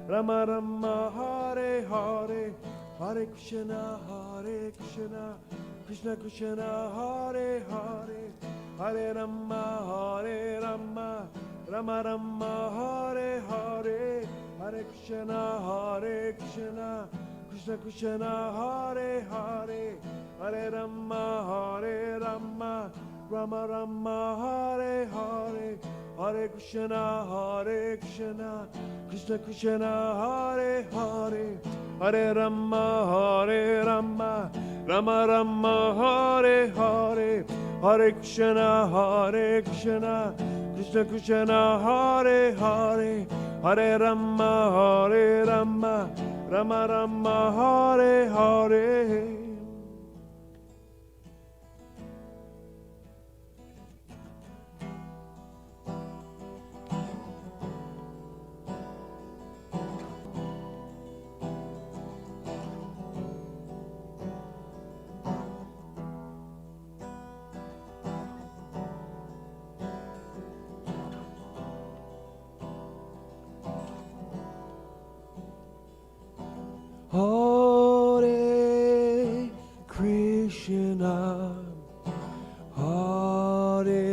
Rama Rama Hare Hare, Hare Krishna, Krishna Krishna, Hare Hare, Hare Rama, Rama Rama, Hare Hare, Hare Krishna, Krishna Krishna, Hare Hare, Hare Rama, Rama Rama, Hare Hare, Hare Krishna, Krishna Krishna, Hare Hare, Hare Rama, Rama Rama, Hare Hare, Hare Krishna, Krishna Krishna, Hare Hare, Hare Rama, Rama Rama, Hare Hare. Hare Krishna, Hare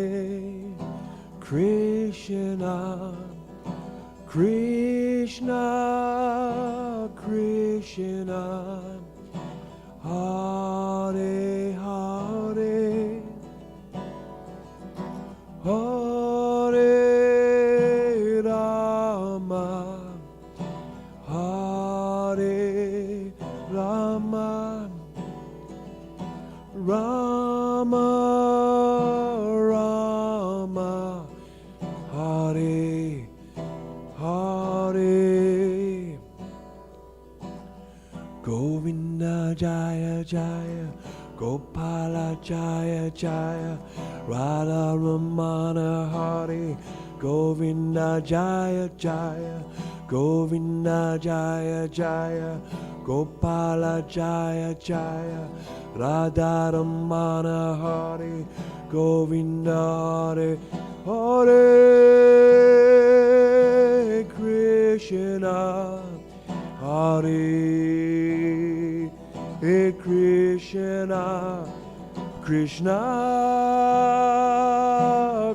Krishna, Krishna Krishna, Hare Hare, Hare Rama, Hare Rama, Rama Rama, Hare Hare, Govinda Jaya Jaya, Gopala Jaya Jaya, Radha Ramana Hare, Govinda Jaya Jaya, Govinda Jaya Jaya, Gopala Jaya Jaya, Radha Ramana Hare, Govinda Hare Hare Krishna, Hare Krishna, Krishna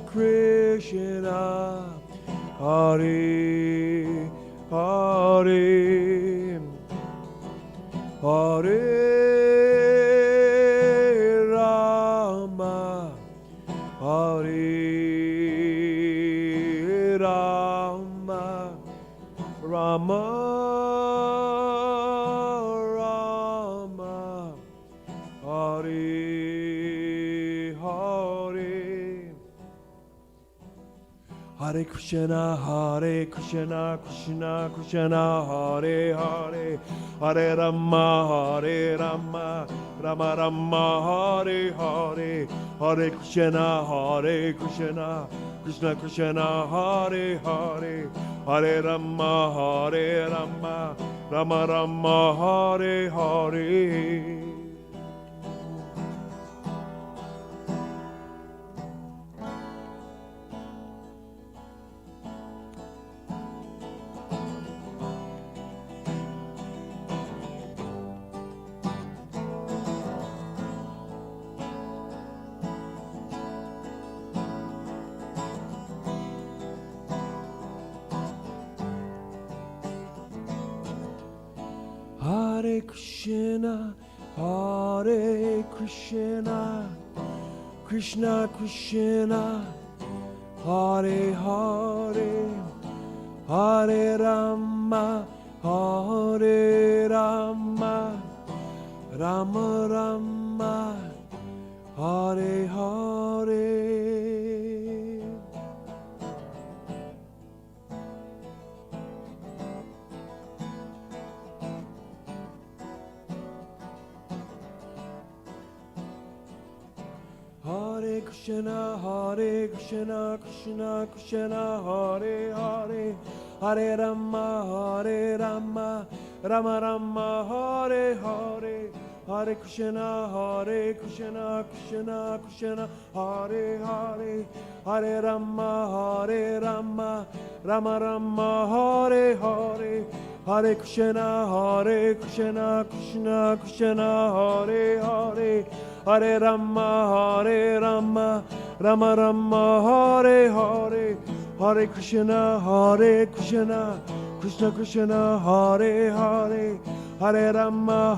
Krishna, Hare Hare, Hare Rama, Hare Rama, Rama Rama, Hare Hare, Hare Krishna, Krishna Krishna, Hare Hare, Hare Rama, Rama Rama, Hare Hare, Hare Krishna, Krishna Krishna, Hare Hare, Hare Rama, Rama Rama, Hare Hare. Hare Krishna, Krishna Krishna, Hare Hare, Hare Rama, Rama Rama, Hare Hare. Hare Krishna, Krishna Krishna, Hare Hare, Hare Rama, Rama Rama, Hare Hare, Hare Krishna, Krishna Krishna, Hare Hare, Hare Rama, Rama Rama, Hare Hare, Hare Krishna, Krishna Krishna, Hare Hare, Hare Rama, Rama Rama, Hare Hare, Hare Krishna, Krishna Krishna, Hare Hare, Hare Rama,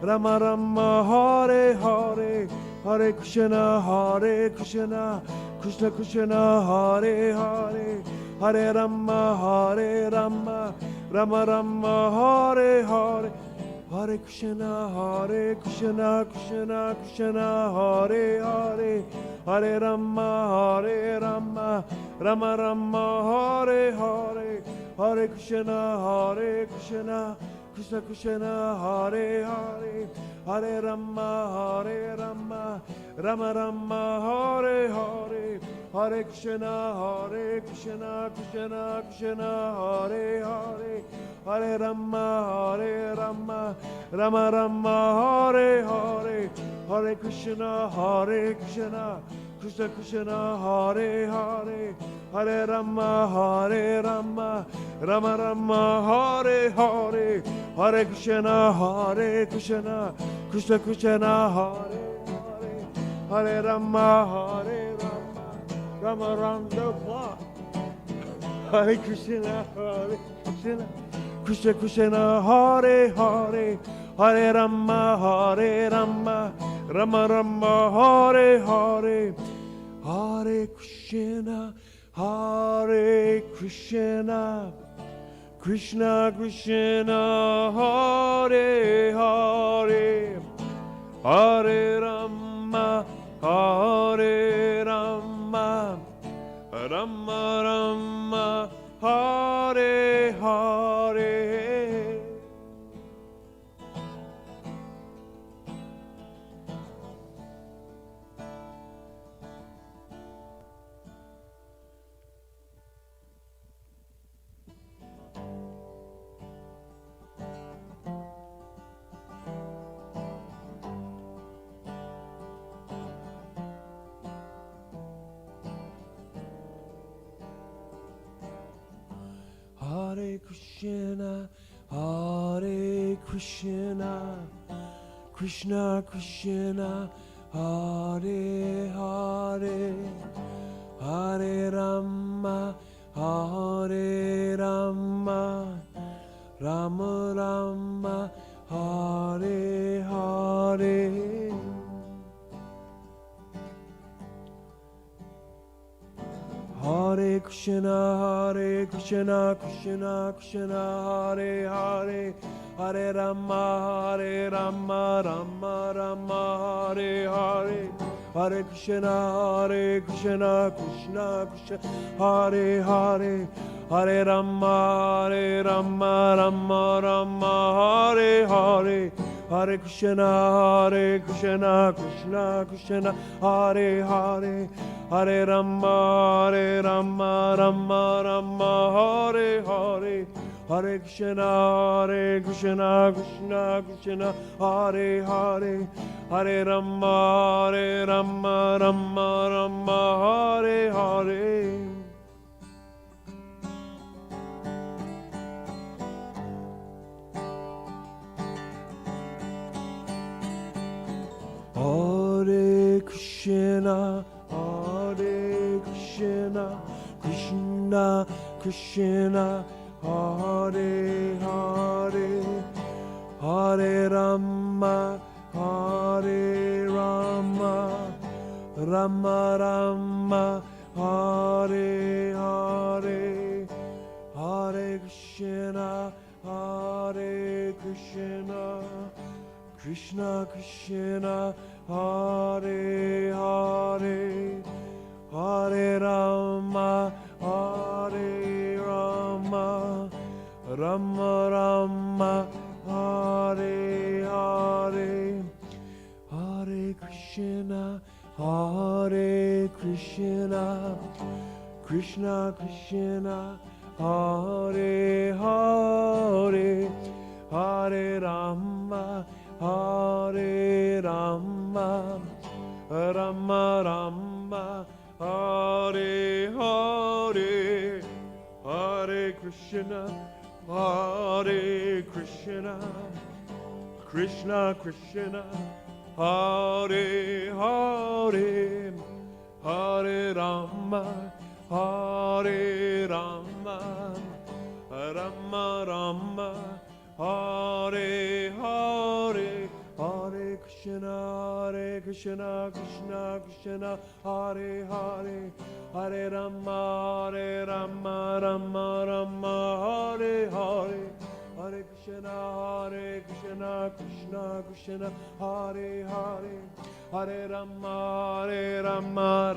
Rama Rama, Hare Hare, Hare Krishna, Krishna Krishna, Hare Hare, Hare Rama, Rama Rama, Hare Hare, Hare Krishna, Krishna Krishna, Hare Hare, Hare Rama, Rama Rama, Hare Hare, Hare Krishna, Krishna Krishna, Hare Hare, Hare Rama, Rama Rama, Hare Hare, Hare Krishna, Krishna Krishna, Hare Hare, Hare Rama, Rama Rama, Hare Hare, Hare Krishna, Krishna Krishna, Hare Hare, Hare Rama, Rama Rama, Hare Hare, Hare Krishna, Krishna Krishna, Hare Hare, Hare Rama, Rama Rama, Hare Krishna, Krishna Krishna, Hare Hare, Hare Rama, Rama Rama, Hare Hare, Hare Krishna, Krishna Krishna, Hare Hare, Hare Rama, Rama Rama, Hare Hare. Hare Krishna, Krishna Krishna, Hare Hare, Hare Rama, Rama Rama, Hare Hare. Hare Krishna, Krishna Krishna, Hare Hare, Hare Rama, Rama Rama, Hare Hare, Hare Krishna, Krishna Krishna, Hare Hare, Hare Rama, Rama Rama, Hare Hare, Hare Krishna, Krishna Krishna, Hare Hare, Hare Rama, Rama Rama, Hare Hare, Hare Krishna, Krishna Krishna, Hare Hare, Hare Rama, Rama, Hare Hare. Hare Krishna, Krishna Krishna, Hare Hare, Hare Rama, Rama Rama, Hare Hare, Hare Krishna, Krishna Krishna, Hare Hare, Hare Rama, Rama Rama, Hare Hare, Hare Krishna, Krishna Krishna, Hare Hare, Hare Rama, Rama Rama, Hare Hare, Hare Krishna, Hare Krishna, Krishna Krishna, Hare Hare, Hare Rama, Hare Rama, Rama Rama, Hare Hare, Hare Krishna, Krishna Krishna, Hare Hare, Hare Rama, Rama Rama, Hare Hare, Hare Krishna, Krishna Krishna, Hare Hare, Hare Rama, Rama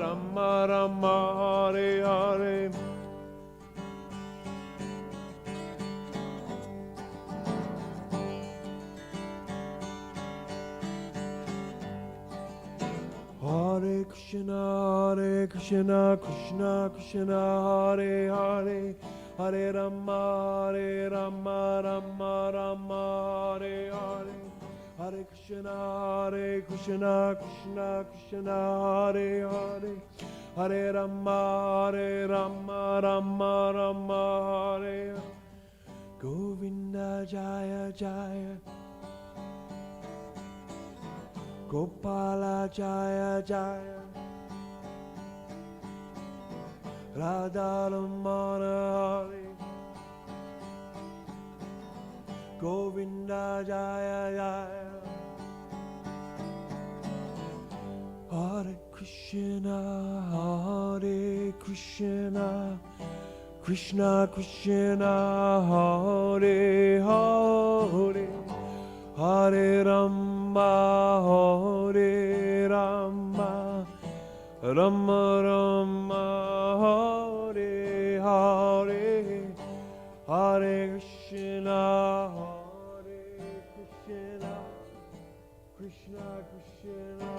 Rama, Hare Hare. Hare Krishna, Krishna Krishna, Hare Hare, Hare Rama, Rama Rama, Hare Hare, Hare Krishna, Krishna Krishna, Hare Hare, Hare Rama, Rama Rama, Hare Govinda Jaya Jaya, Gopala Jaya Jaya, Radha Ramana Hare, Govinda Jaya Jaya, Hare Krishna, Krishna Krishna, Hare Hare, Hare Rama, Hare Rama, Rama Rama, Hare Hare, Hare Krishna, Krishna Krishna,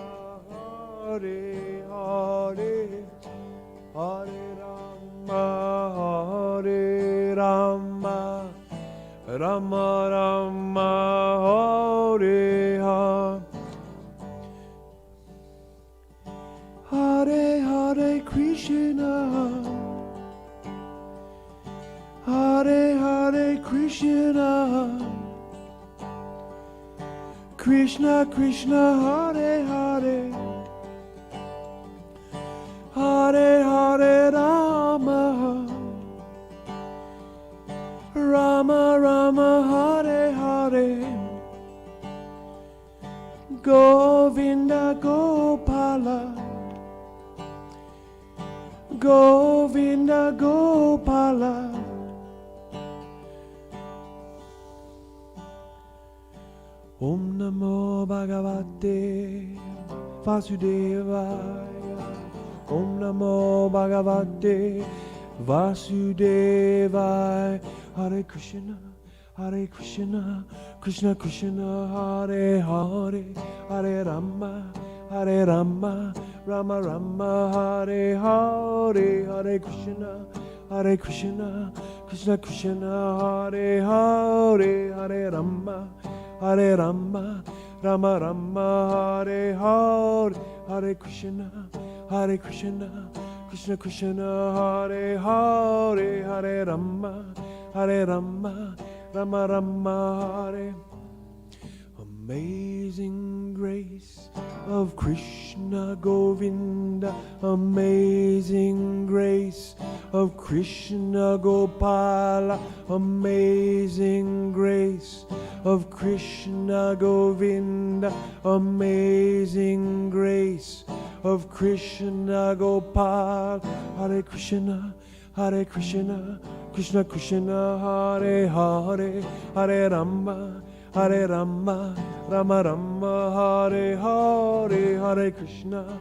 Hare Hare, Hare Rama, Hare Rama, Rama Rama, Hare Hare. Hare Hare Krishna, Hare Hare Krishna, Krishna Krishna, Hare Hare, Hare Hare Rama, Rama Rama, Hare Hare, Govinda Gopala, Govinda Gopala, Om Namo Bhagavate Vasudevaya, Om Namo Bhagavate Vasudevaya, Hare Krishna, Krishna Krishna, Hare Hare, Hare Rama, Rama Rama, Hare Hare, Hare Krishna, Krishna Krishna, Hare Hare, Hare Rama, Rama Rama, Hare Hare, Hare Krishna, Krishna Krishna, Hare Hare, Hare Rama, Rama Rama, Hare. Amazing grace of Krishna Govinda, amazing grace of Krishna Gopala, amazing grace of Krishna Govinda, amazing grace of Krishna Gopal. Hare Krishna, Krishna Krishna, Hare Hare, Hare Rama, Rama Rama, Hare Hare, Hare Krishna,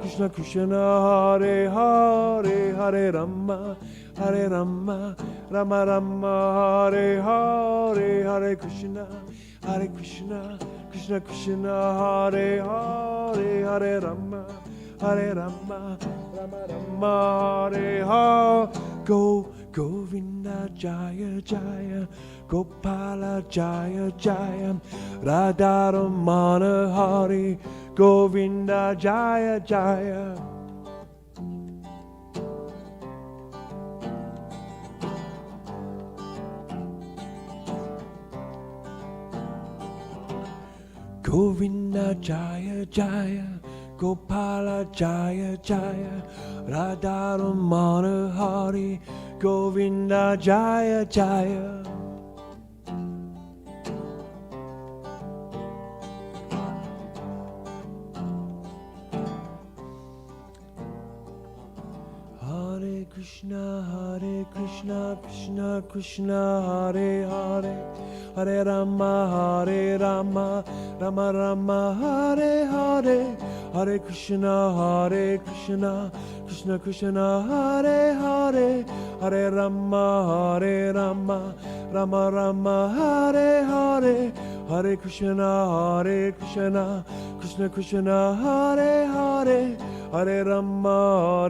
Krishna Krishna, Hare Hare, Hare Rama, Rama Rama, Hare Hare, Hare Krishna, Krishna Krishna, Hare Hare, Hare Rama, Rama Rama, Hare Hare. Govinda Jaya Jaya, Gopala Jaya Jaya, Radha Ramana Hare, Govinda Jaya Jaya. Govinda Jaya Jaya, Gopala Jaya Jaya, Radharamana Hari, Govinda Jaya Jaya. Hare Krishna, Krishna Krishna, Hare Hare, Hare Rama, Rama Rama, Hare Hare, Hare Krishna, Krishna Krishna, Hare Hare, Hare Rama, Rama Rama, Hare Hare, Hare Krishna, Krishna Krishna, Hare Hare, Hare Rama,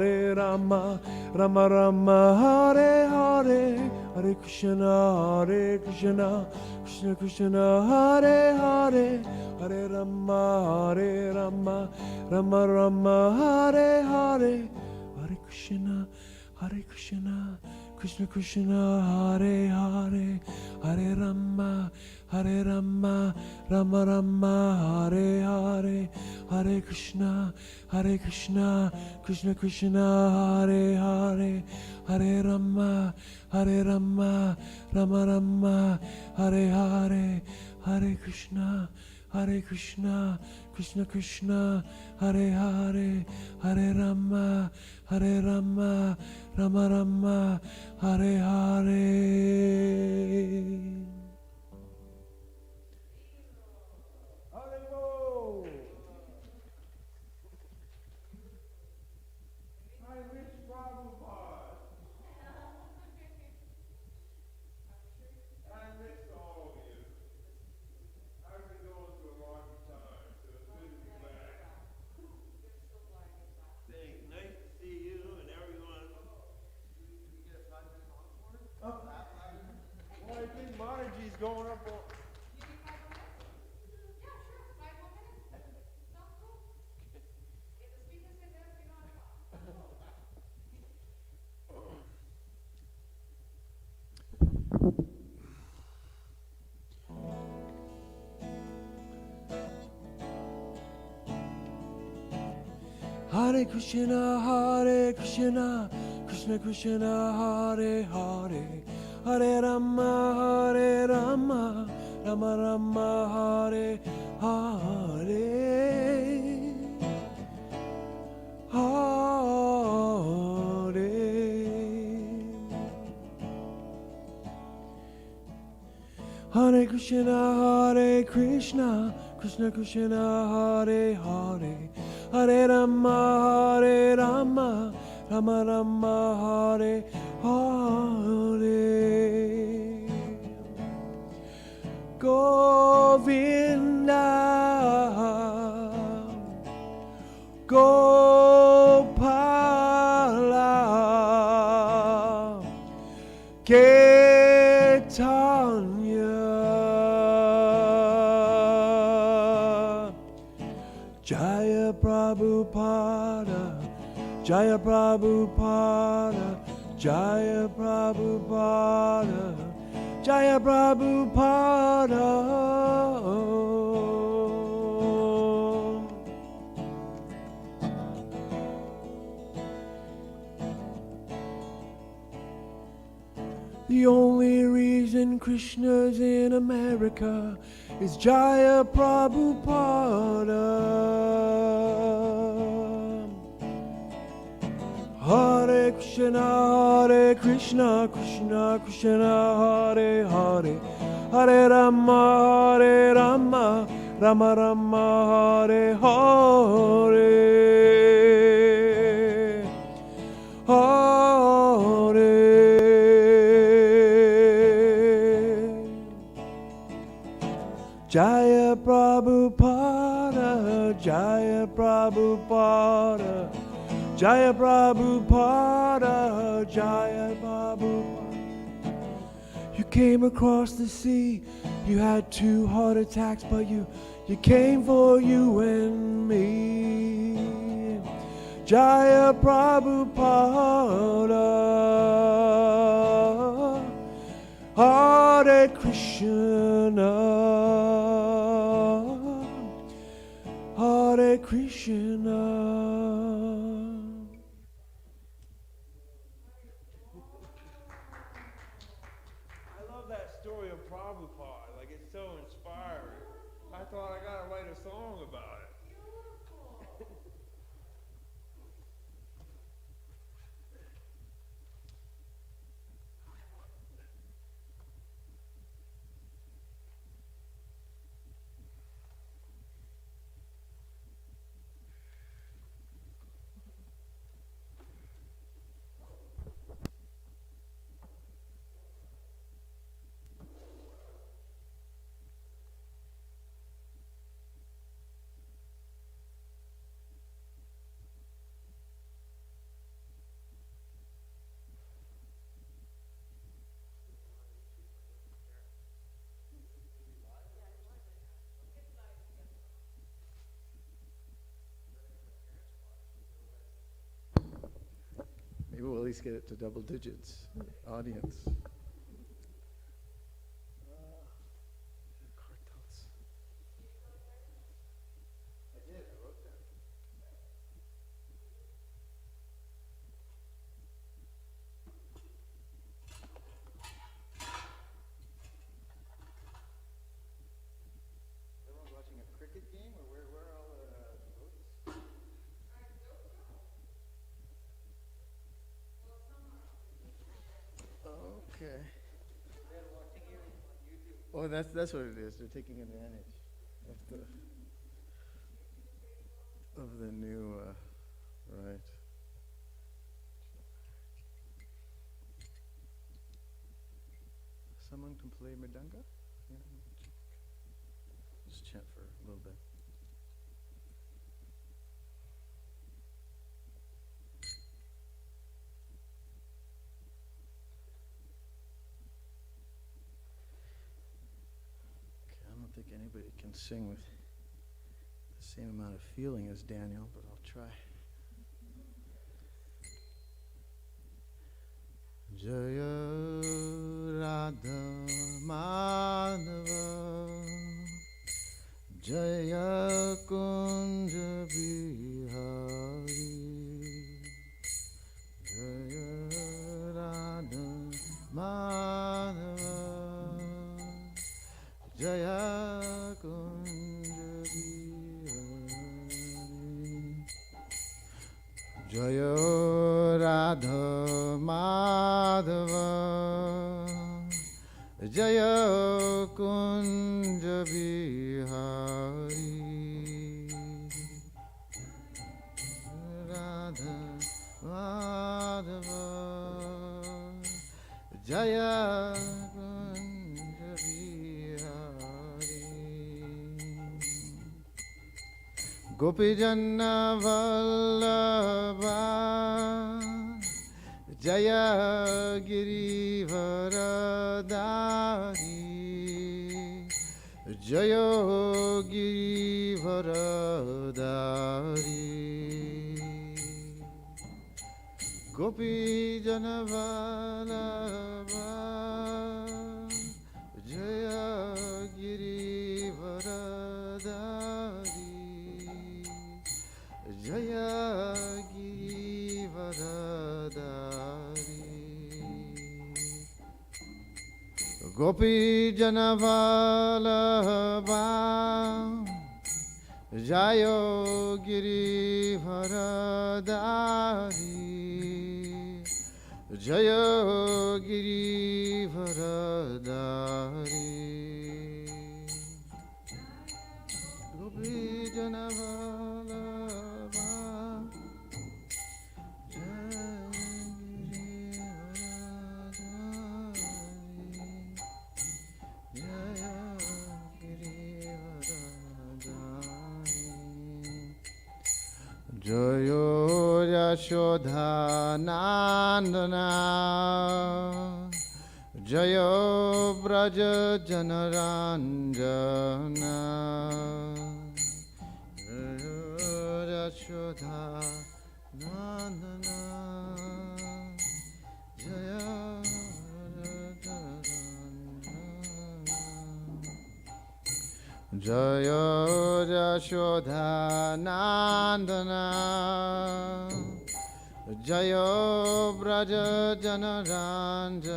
Rama Rama, Hare Hare, Hare Krishna, Krishna Krishna, Hare Hare, Hare Rama, Rama Rama, Hare Hare, Hare Krishna, Krishna Krishna, Hare Hare, Hare Rama, Rama Rama, Hare Hare, Hare Krishna, Krishna Krishna, Hare Hare, Hare Rama, Rama Rama, Hare Hare, Hare Krishna, Krishna Krishna, Hare Hare, Hare Rama, Rama Rama, Hare Hare. Going up on. Hare Krishna, Krishna Krishna, Hare Hare, Hare Rama, Rama Rama, Hare Hare, Hare. Hare Krishna, Krishna Krishna, Hare Hare, Hare Rama, Rama Rama, Hare Hare. Govinda, Gopala, Ketanya, Jaya Prabhupada, Jaya Prabhupada, Jaya Prabhupada, Jaya Prabhupada. The only reason Krishna's in America is Jaya Prabhupada. Hare Krishna, Krishna Krishna, Hare Hare, Hare Rama, Rama Rama, Hare Hare, Hare. Jaya Prabhupada, Jaya Prabhupada, Jaya Prabhupada, Jaya Prabhupada. You came across the sea, you had 2 heart attacks, but you came for you and me. Jaya Prabhupada, Hare Krishna, Krishna. I love that story of Prabhupada. Like, it's so inspiring. I thought I gotta write a song about it. Maybe we'll at least get it to double digits, audience. I did, I wrote that. Everyone watching a cricket game, or where are all the votes? Okay. Oh, that's what it is. They're taking advantage of the new right. Someone can play mridanga? Yeah. Just chant for a little bit. I don't think anybody can sing with the same amount of feeling as Daniel, but I'll try. Jaya Radha Madhava Jaya Kunja Bihari Jaya Radha Madhava Jaya Kunja Bihari Jaya Radha Madhava Jaya Kunja Bihari Radha Madhava Jaya Kunja Bihari Gopijanna Vallabha Jaya Girivaradari Jaya Girivaradari Gopi Janavallabha Jaya Girivaradari Jaya Girivaradari Gopi Janavallabha Jaya Girivaradari Jaya Girivaradari Gopi Janavallabha Jayo Yashodha Nandana Jayo Braja Janaranjana Jayo Yashodha Nandana Jaya Jayo Jashodha Nandana Jayo Braja Janaranjana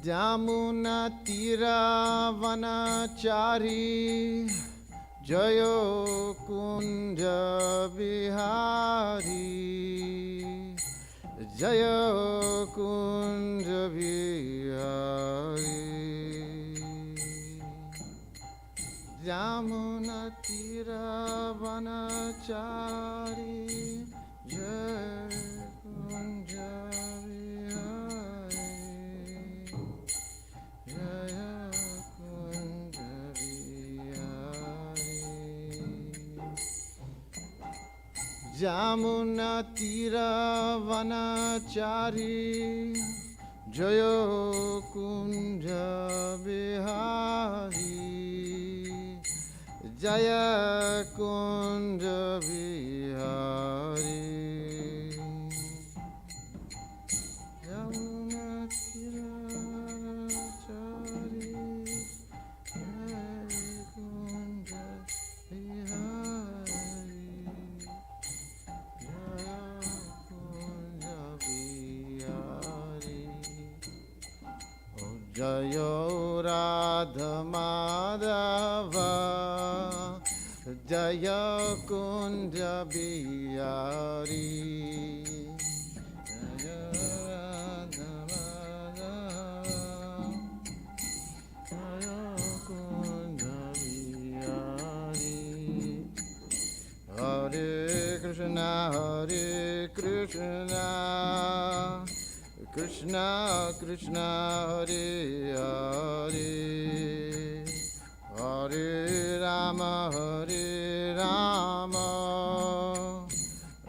Jamuna Tira Vanachari Jayo Kunja Bihari Jayo Kunja Bihari Jamuna Tira Vanachari Jayo Kunja Bihari Jaya Kunja Bihari Jamuna Tira Vanachari Jayo Kunja Bihari Jaya Kunja Bihari Jamuna Tira Jayo Radha Madhava Jaya Kunja Bihari Jaya Radha Madhava Jaya Kunja Bihari Hare Krishna Hare Krishna Krishna Krishna Hare Hare Hare Rama Hare Rama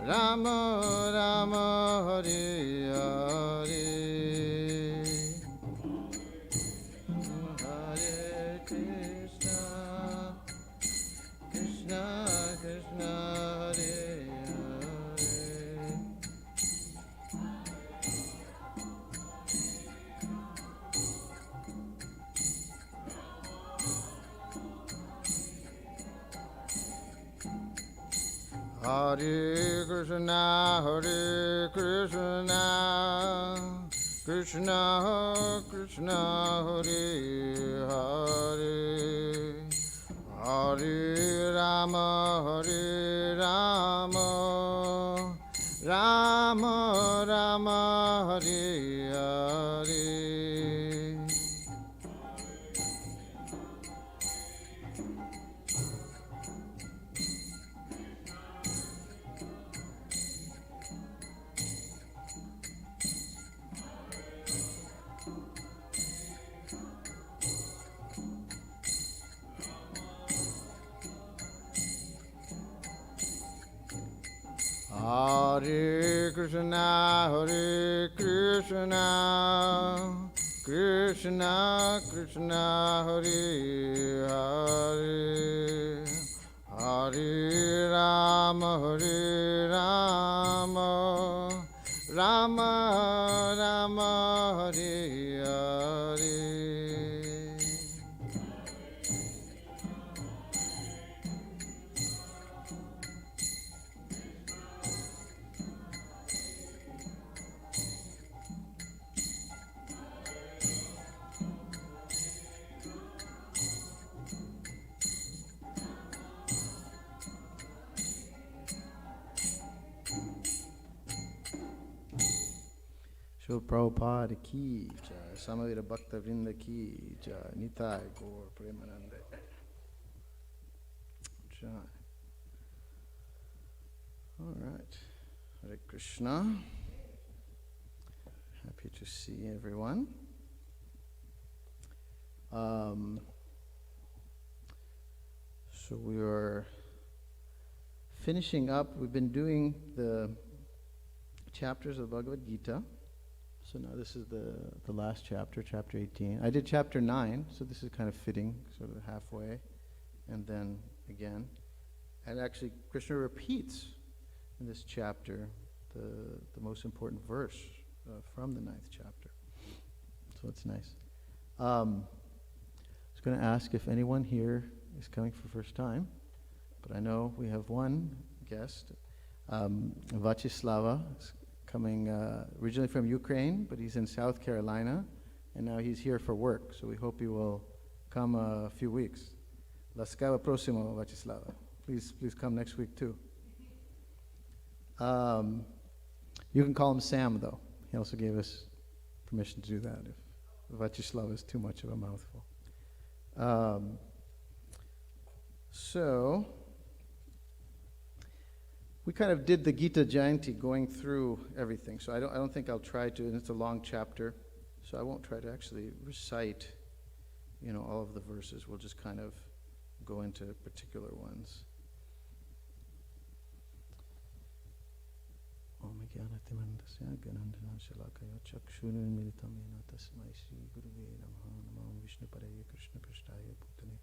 Rama Rama Hare Hare Hare Krishna Krishna Krishna Hare Hare Krishna, Hare Krishna, Krishna Krishna, Hare Hare, Hare Rama, Hare Rama, Rama Rama, Hare Hare. Hare Krishna, Hare Krishna, Krishna Krishna, Hare Hare, Hare Rama, Hare Rama, Rama Rama, Hare Hare. Shri Prabhupada ki jai, Samaveta Bhakta Vrinda ki jai, Nitai Gaur Premanande jai. All right, Hare Krishna. Happy to see everyone. So we are finishing up. We've been doing the chapters of Bhagavad Gita. So now this is the last chapter, chapter 18. I did chapter 9, so this is kind of fitting, sort of halfway, and then again. And actually, Krishna repeats in this chapter the most important verse from the 9th chapter. So it's nice. I was going to ask if anyone here is coming for the first time, but I know we have one guest. Vachislava is coming originally from Ukraine, but he's in South Carolina, and now he's here for work, so we hope he will come a few weeks. Laskava prosimo, Vachislava. Please come next week too. You can call him Sam, though. He also gave us permission to do that if Vachislava is too much of a mouthful. So we kind of did the Gita Jayanti going through everything. So I don't think I'll try to, and it's a long chapter, so I won't try to actually recite, all of the verses. We'll just kind of go into particular ones. Om Jnanatimandasya Ganandhana Shalakaya Chakshurunmilitam Yena Tasmai Shri Guruve Namaha Namam Vishnupadaya Krishna Prasthaya Bhutale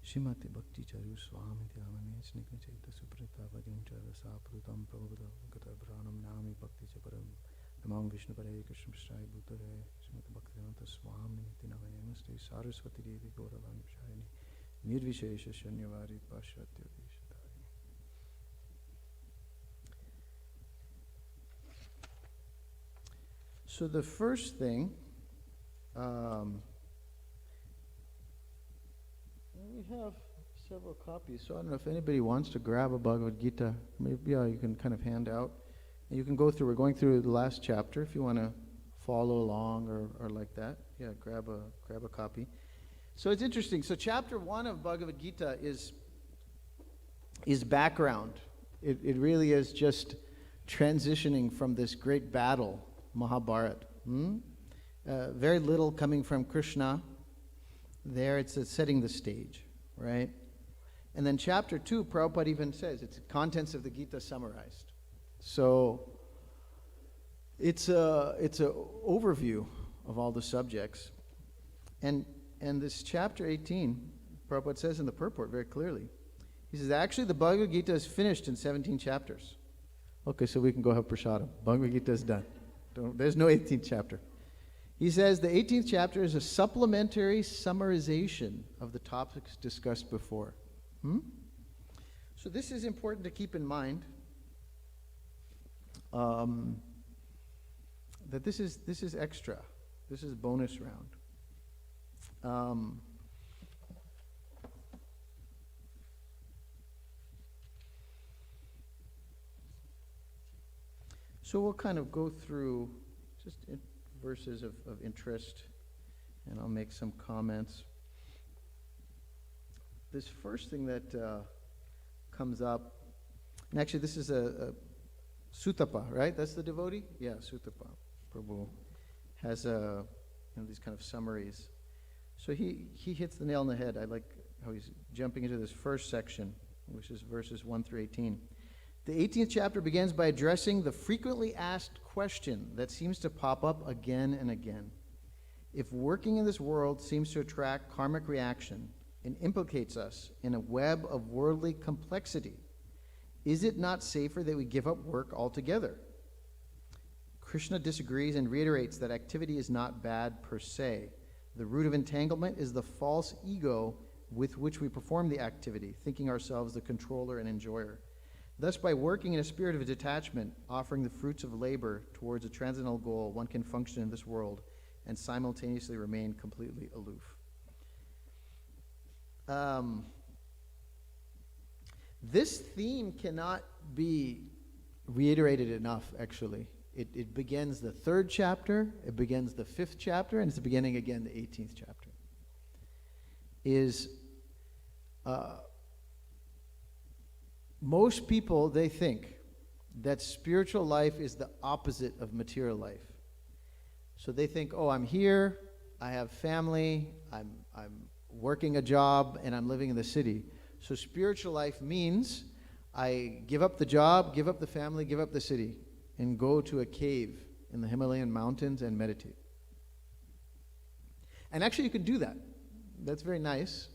Shrimati Bhakti Charu Swami Dhyamane Snigna Chaita Suprita Bhajancha Rasaprutam Prabhupada Gata Pranam Nami Bhakti Chaparam Namam Vishnupadaya Krishna Prasthaya Bhutale Shrimati Bhaktivedanta Swami Nityanaya Namaste Saraswati Devi Gauravani Shayani Nirvishesha Shanyavari Pashatya Vishatari. So the first thing, we have several copies, so I don't know if anybody wants to grab a Bhagavad Gita. Maybe you can kind of hand out. And you can go through, we're going through the last chapter if you want to follow along or like that. Yeah, grab a copy. So it's interesting. So chapter 1 of Bhagavad Gita is background. It really is just transitioning from this great battle, Mahabharata. Very little coming from Krishna. There it's setting the stage, right? And then chapter 2, Prabhupada even says, it's contents of the Gita summarized. So it's a overview of all the subjects. And this chapter 18, Prabhupada says in the purport very clearly, he says, actually the Bhagavad Gita is finished in 17 chapters. Okay, so we can go have prasadam. Bhagavad Gita is done. There's no 18th chapter. He says the 18th chapter is a supplementary summarization of the topics discussed before. So this is important to keep in mind, that this is extra. This is bonus round. So we'll kind of go through just verses of interest, and I'll make some comments. This first thing that comes up, and actually this is a Sutapa, right? That's the devotee? Yeah, Sutapa. Prabhu has these kind of summaries. So he hits the nail on the head. I like how he's jumping into this first section, which is verses 1 through 18. The 18th chapter begins by addressing the frequently asked question that seems to pop up again and again. If working in this world seems to attract karmic reaction and implicates us in a web of worldly complexity, is it not safer that we give up work altogether? Krishna disagrees and reiterates that activity is not bad per se. The root of entanglement is the false ego with which we perform the activity, thinking ourselves the controller and enjoyer. Thus, by working in a spirit of detachment, offering the fruits of labor towards a transcendental goal, one can function in this world and simultaneously remain completely aloof. This theme cannot be reiterated enough, actually. It begins the 3rd chapter, it begins the 5th chapter, and it's the beginning again, the 18th chapter. Most people, they think that spiritual life is the opposite of material life. So they think, oh, I'm here, I have family, I'm working a job, and I'm living in the city. So spiritual life means I give up the job, give up the family, give up the city, and go to a cave in the Himalayan mountains and meditate. And actually you can do that. That's very nice.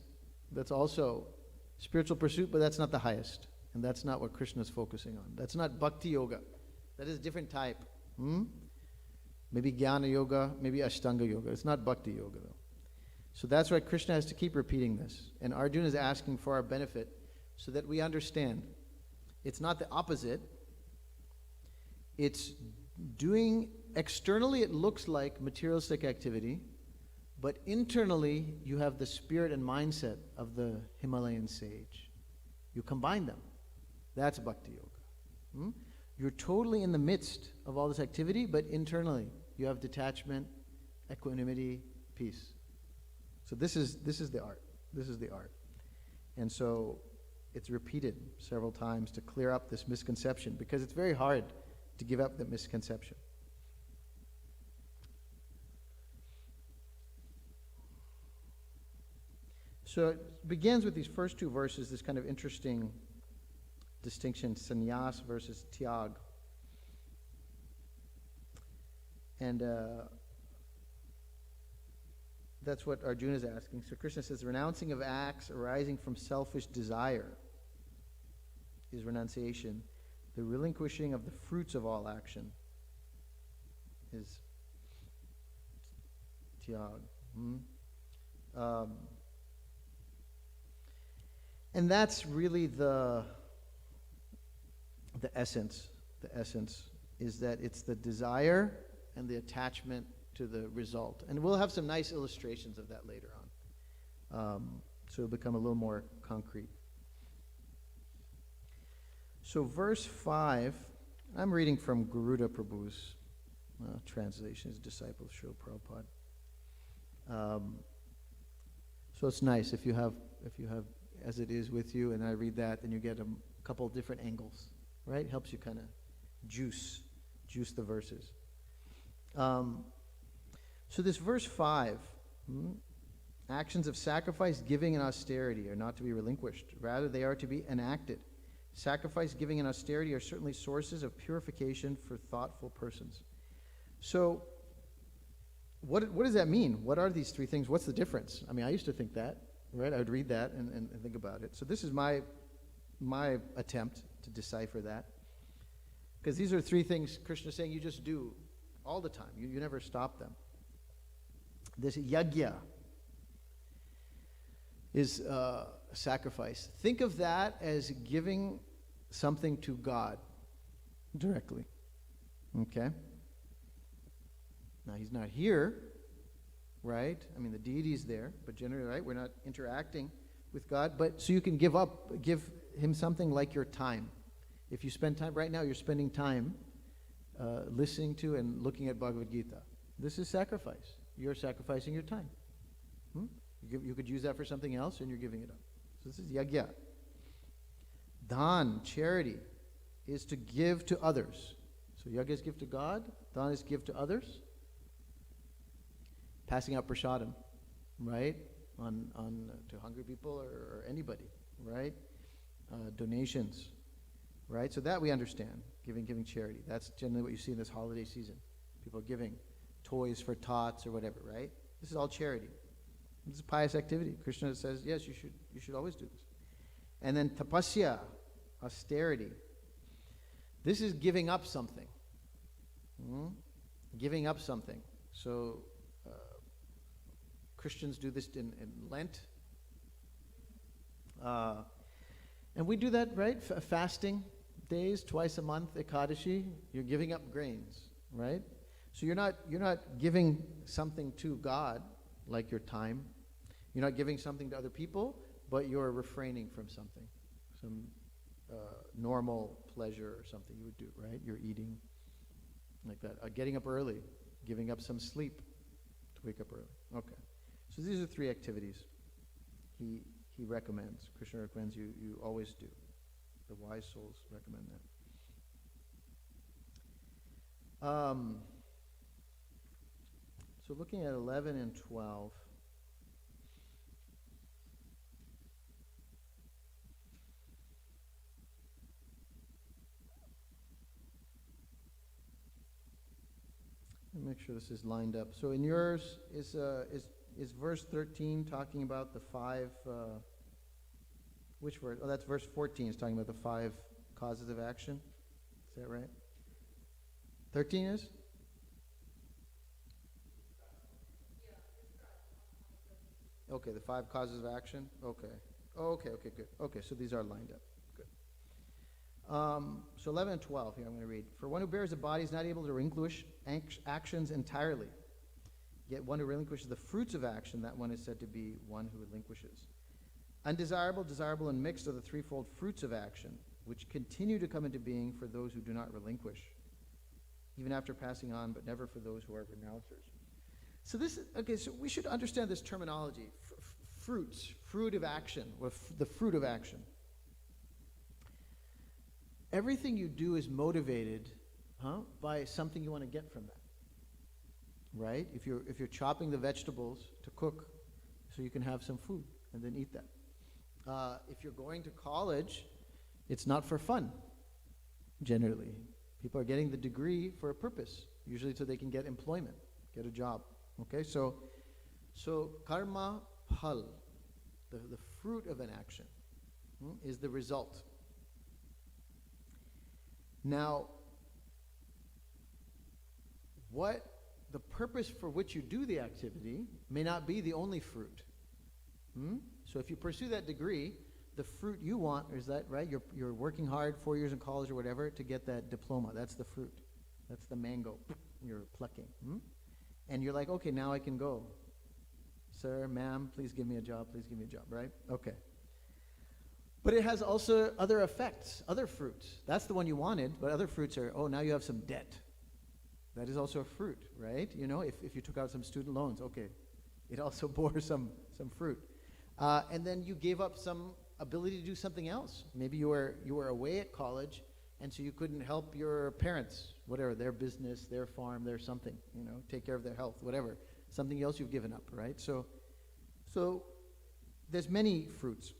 That's also spiritual pursuit, but that's not the highest. And that's not what Krishna is focusing on. That's not bhakti yoga. That is a different type. Maybe jnana yoga, maybe ashtanga yoga. It's not bhakti yoga though. So that's why Krishna has to keep repeating this. And Arjuna is asking for our benefit so that we understand. It's not the opposite. It's doing, externally it looks like materialistic activity, but internally you have the spirit and mindset of the Himalayan sage. You combine them. That's bhakti yoga. You're totally in the midst of all this activity, but internally you have detachment, equanimity, peace. So this is the art. This is the art. And so it's repeated several times to clear up this misconception, because it's very hard to give up that misconception. So it begins with these first two verses, this kind of interesting distinction, sannyas versus tyag. And that's what Arjuna is asking. So Krishna says, renouncing of acts arising from selfish desire is renunciation. The relinquishing of the fruits of all action is tyag. And that's really the essence. The essence is that it's the desire and the attachment to the result. And we'll have some nice illustrations of that later on. So it'll become a little more concrete. So verse 5, I'm reading from Garuda Prabhu's translation, his disciple, Srila Prabhupada. So it's nice if you have as it is with you, and I read that, then you get a couple of different angles, right? Helps you kind of juice the verses. So this verse 5, actions of sacrifice, giving, and austerity are not to be relinquished. Rather, they are to be enacted. Sacrifice, giving, and austerity are certainly sources of purification for thoughtful persons. So what does that mean? What are these three things? What's the difference? I mean, I used to think that, right? I would read that and think about it. So this is my attempt to decipher that. Because these are three things Krishna is saying you just do all the time. You never stop them. This yajna is sacrifice. Think of that as giving something to God directly. Okay? Now, he's not here, right? I mean, the deity's there, but generally, right, we're not interacting with God. But so you can give him something like your time. If you spend time, right now you're spending time listening to and looking at Bhagavad Gita. This is sacrifice. You're sacrificing your time. You could use that for something else, and you're giving it up. So this is yajna. Dan, charity, is to give to others. So yajna is give to God. Dan is give to others. Passing out prasadam, right, on to hungry people or anybody, right? Donations, right? So that we understand. Giving charity. That's generally what you see in this holiday season. People giving toys for tots or whatever, right? This is all charity. This is pious activity. Krishna says, yes, you should always do this. And then tapasya, austerity. This is giving up something. Giving up something. So Christians do this in Lent. And we do that, right? Fasting days, twice a month, Ekadashi. You're giving up grains, right? So you're not giving something to God, like your time. You're not giving something to other people, but you're refraining from something. Some normal pleasure or something you would do, right? You're eating like that. Getting up early, giving up some sleep to wake up early. Okay. So these are three activities he recommends. Krishna recommends you always do. The wise souls recommend that. So looking at 11 and 12. make sure this is lined up. So in yours, is verse 13 talking about the five, which verse? Oh, that's verse 14 is talking about the five causes of action. Is that right? 13 is? Okay, the five causes of action? Okay. Okay, good. Okay, so these are lined up. Good. So 11 and 12 here I'm going to read. For one who bears a body is not able to relinquish actions entirely. Yet one who relinquishes the fruits of action, that one is said to be one who relinquishes. Undesirable, desirable, and mixed are the threefold fruits of action, which continue to come into being for those who do not relinquish, even after passing on, but never for those who are renouncers. So so we should understand this terminology. Fruit of action, or the fruit of action. Everything you do is motivated by something you want to get from that. Right? If you're chopping the vegetables to cook so you can have some food and then eat that. If you're going to college, it's not for fun, generally. People are getting the degree for a purpose, usually so they can get employment, get a job. Okay, so karma phal, the fruit of an action, is the result. Now, the purpose for which you do the activity may not be the only fruit. So if you pursue that degree, the fruit you want is that, right? You're working hard 4 years in college or whatever to get that diploma. That's the fruit. That's the mango you're plucking. And you're like, okay, now I can go. Sir, ma'am, please give me a job. Please give me a job, right? Okay. But it has also other effects, other fruits. That's the one you wanted, but other fruits are, now you have some debt. That is also a fruit, right? You know, if you took out some student loans, okay, it also bore some fruit. And then you gave up some ability to do something else. Maybe you were away at college, and so you couldn't help your parents, whatever, their business, their farm, their something, take care of their health, whatever. Something else you've given up, right? So there's many fruits.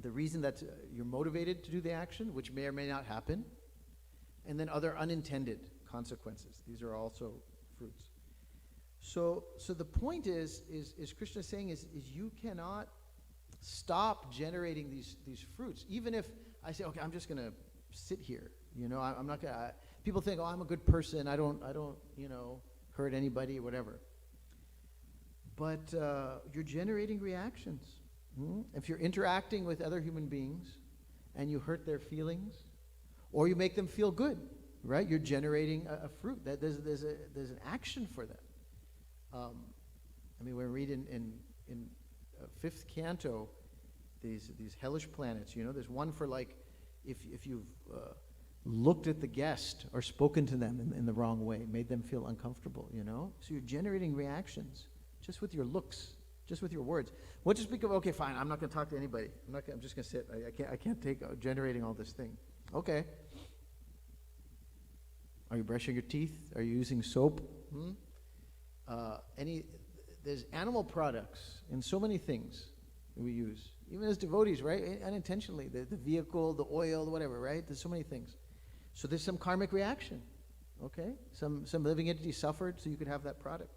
The reason that you're motivated to do the action, which may or may not happen, and then other unintended consequences. These are also fruits. So the point is Krishna saying is you cannot stop generating these fruits. Even if I say, okay, I'm just going to sit here. I'm not going to. People think, I'm a good person. I don't hurt anybody, whatever. But you're generating reactions. If you're interacting with other human beings and you hurt their feelings, or you make them feel good, right? You're generating a fruit. That there's an action for that. When we read in fifth canto, these hellish planets. There's one for like if you've looked at the guest or spoken to them in the wrong way, made them feel uncomfortable. So you're generating reactions just with your looks. Just with your words. What just become, okay, fine, I'm not going to talk to anybody. I'm just going to sit. I can't take generating all this thing. Okay. Are you brushing your teeth? Are you using soap? There's animal products in so many things that we use. Even as devotees, right? Unintentionally. The vehicle, the oil, whatever, right? There's so many things. So there's some karmic reaction. Okay? Some living entity suffered so you could have that product.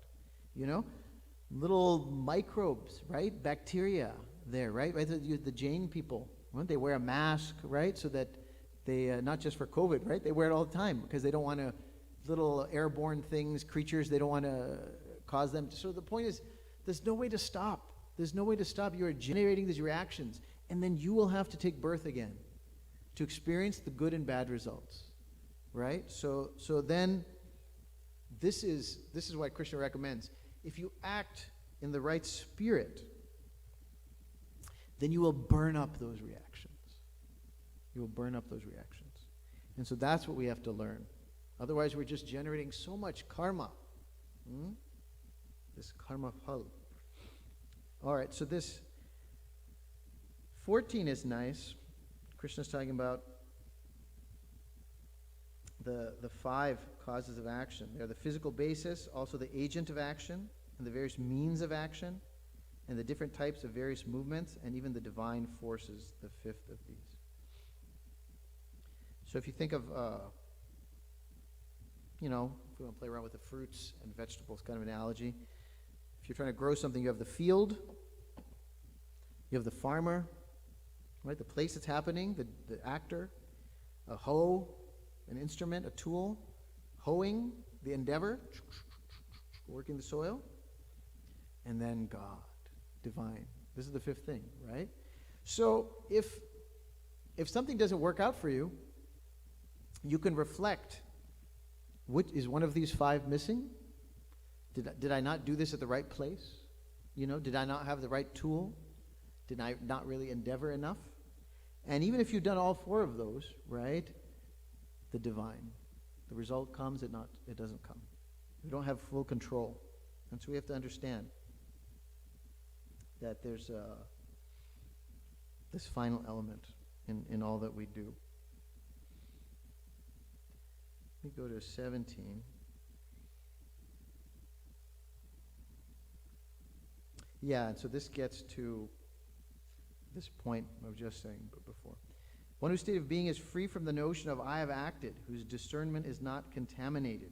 Little microbes, right? Bacteria there, right? The Jain people, they wear a mask, right? So that they, not just for COVID, right? They wear it all the time because they don't want to, little airborne things, creatures, they don't want to cause them. So the point is, there's no way to stop. There's no way to stop. You are generating these reactions. And then you will have to take birth again to experience the good and bad results, right? So then this is what Krishna recommends. If you act in the right spirit, then you will burn up those reactions. You will burn up those reactions. And so that's what we have to learn. Otherwise, we're just generating so much karma. This karma phal. All right, so this 14 is nice. Krishna's talking about the five causes of action. They're the physical basis, also the agent of action, and the various means of action, and the different types of various movements, and even the divine forces, the fifth of these. So if you think of, if we want to play around with the fruits and vegetables kind of analogy. If you're trying to grow something, you have the field, you have the farmer, right? The place it's happening, the actor, a hoe, an instrument, a tool, hoeing, the endeavor, working the soil, and then God, divine. This is the fifth thing, right? So if something doesn't work out for you, you can reflect, which is one of these five missing? Did I not do this at the right place? Did I not have the right tool? Did I not really endeavor enough? And even if you've done all four of those, right, the divine, the result comes, it doesn't come. We don't have full control. And so we have to understand that there's this final element in all that we do. Let me go to 17. Yeah, and so this gets to this point I was just saying before. One whose state of being is free from the notion of I have acted, whose discernment is not contaminated.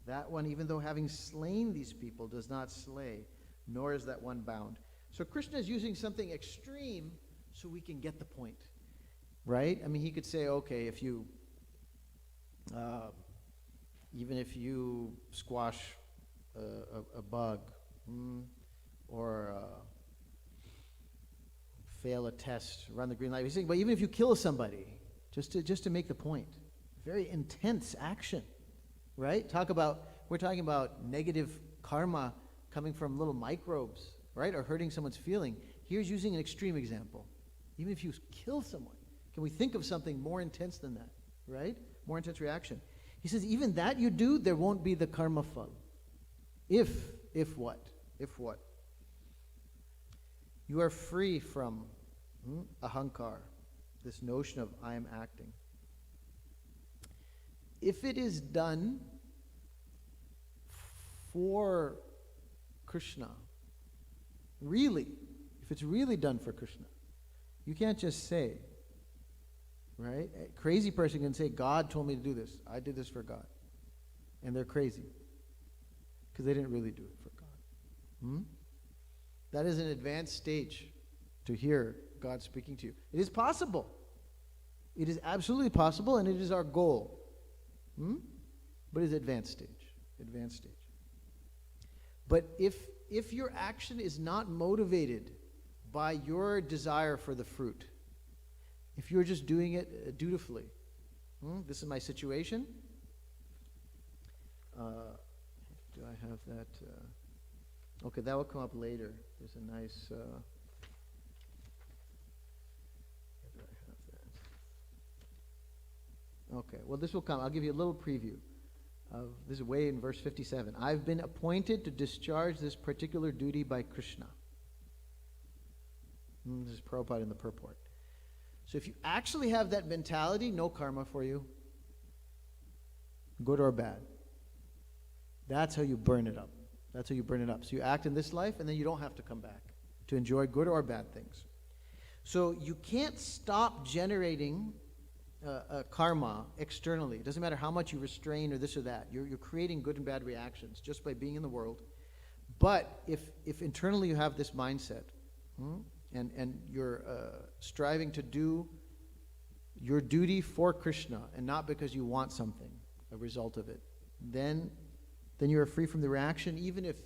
That one, even though having slain these people, does not slay, nor is that one bound. So Krishna is using something extreme so we can get the point, right? I mean, he could say, okay, if you, even if you squash a bug, or fail a test, run the green light. He's saying, but even if you kill somebody, just to make the point, very intense action, right? We're talking about negative karma coming from little microbes, right? Or hurting someone's feeling. Here's using an extreme example. Even if you kill someone, can we think of something more intense than that, right? More intense reaction. He says, even that you do, there won't be the karma phal. If what? You are free from ahankar, this notion of I am acting. If it is done for Krishna, really, if it's really done for Krishna, you can't just say, right? A crazy person can say, God told me to do this. I did this for God. And they're crazy because they didn't really do it for God. That is an advanced stage to hear God speaking to you. It is possible. It is absolutely possible, and it is our goal. But it's advanced stage. Advanced stage. But if your action is not motivated by your desire for the fruit, if you're just doing it dutifully, this is my situation. Do I have that? Okay, that will come up later. There's a nice... where do I have that? Okay, well, this will come. I'll give you a little preview of this way in verse 57. I've been appointed to discharge this particular duty by Krishna. This is Prabhupada in the purport. So if you actually have that mentality, no karma for you, good or bad. That's how you burn it up. That's how you burn it up. So you act in this life, and then you don't have to come back to enjoy good or bad things. So you can't stop generating karma externally. It doesn't matter how much you restrain or this or that. You're creating good and bad reactions just by being in the world. But if internally you have this mindset, and you're striving to do your duty for Krishna and not because you want something, a result of it, then you're free from the reaction, even if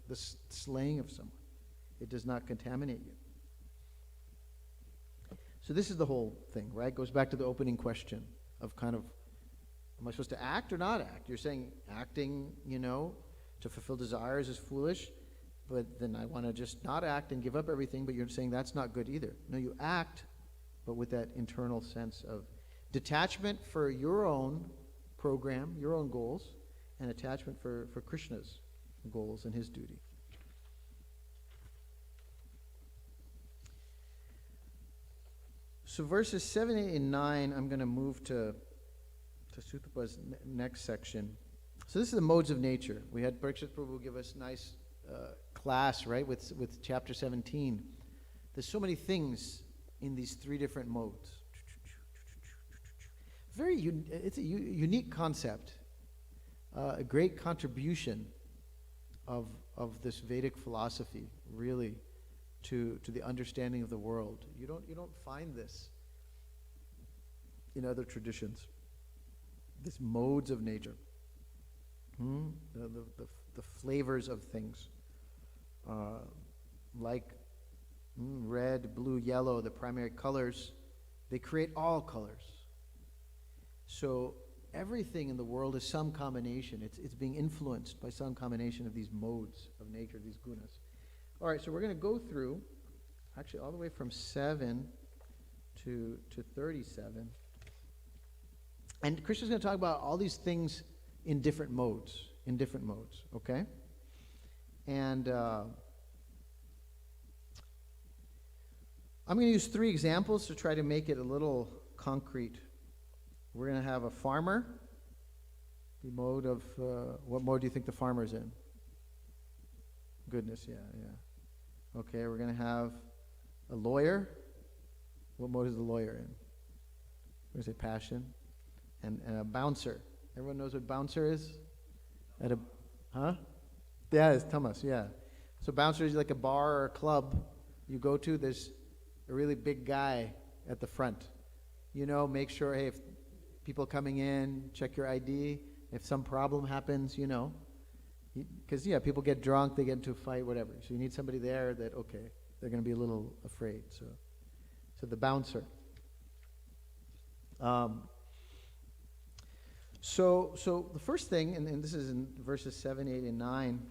the slaying of someone, it does not contaminate you. So this is the whole thing, right? Goes back to the opening question of kind of, am I supposed to act or not act? You're saying acting, to fulfill desires is foolish, but then I want to just not act and give up everything, but you're saying that's not good either. No, you act, but with that internal sense of detachment for your own program, your own goals, and attachment for Krishna's goals and his duty. So verses 7, 8, and 9, I'm going to move to Suttapa's next section. So this is the modes of nature. We had Parikshit Prabhu give us nice class, right, with chapter 17. There's so many things in these three different modes. it's a unique concept, a great contribution of this Vedic philosophy, really, to the understanding of the world. You don't find this in other traditions. These modes of nature, the flavors of things, like red, blue, yellow, the primary colors, they create all colors. So everything in the world is some combination. It's being influenced by some combination of these modes of nature, these gunas. All right, so we're going to go through, actually all the way from 7 to 37. And Krishna's going to talk about all these things in different modes, okay? And I'm going to use 3 examples to try to make it a little concrete. We're going to have a farmer. The mode of, what mode do you think the farmer's in? Goodness, yeah. Okay, we're going to have a lawyer. What mode is the lawyer in? We're going to say passion. And a bouncer. Everyone knows what bouncer is? Yeah, it's tamas, yeah. So bouncer is like a bar or a club you go to. There's a really big guy at the front. Make sure, hey, if people coming in, check your ID. If some problem happens, because, people get drunk, they get into a fight, whatever. So you need somebody there that, okay, they're going to be a little afraid. So the bouncer. So the first thing, and this is in verses 7, 8, and 9,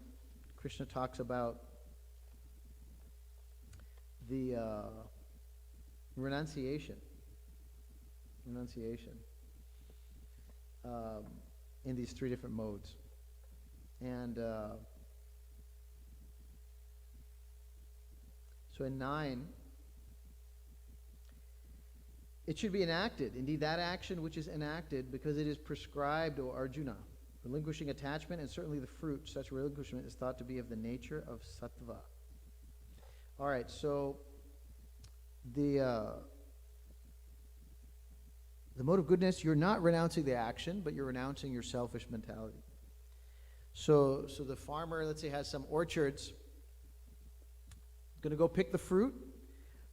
Krishna talks about the renunciation in these 3 different modes. And so in 9, it should be enacted. Indeed, that action which is enacted because it is prescribed, O Arjuna, relinquishing attachment, and certainly the fruit, such relinquishment is thought to be of the nature of sattva. All right, so the mode of goodness, you're not renouncing the action, but you're renouncing your selfish mentality. So the farmer, let's say, has some orchards, going to go pick the fruit,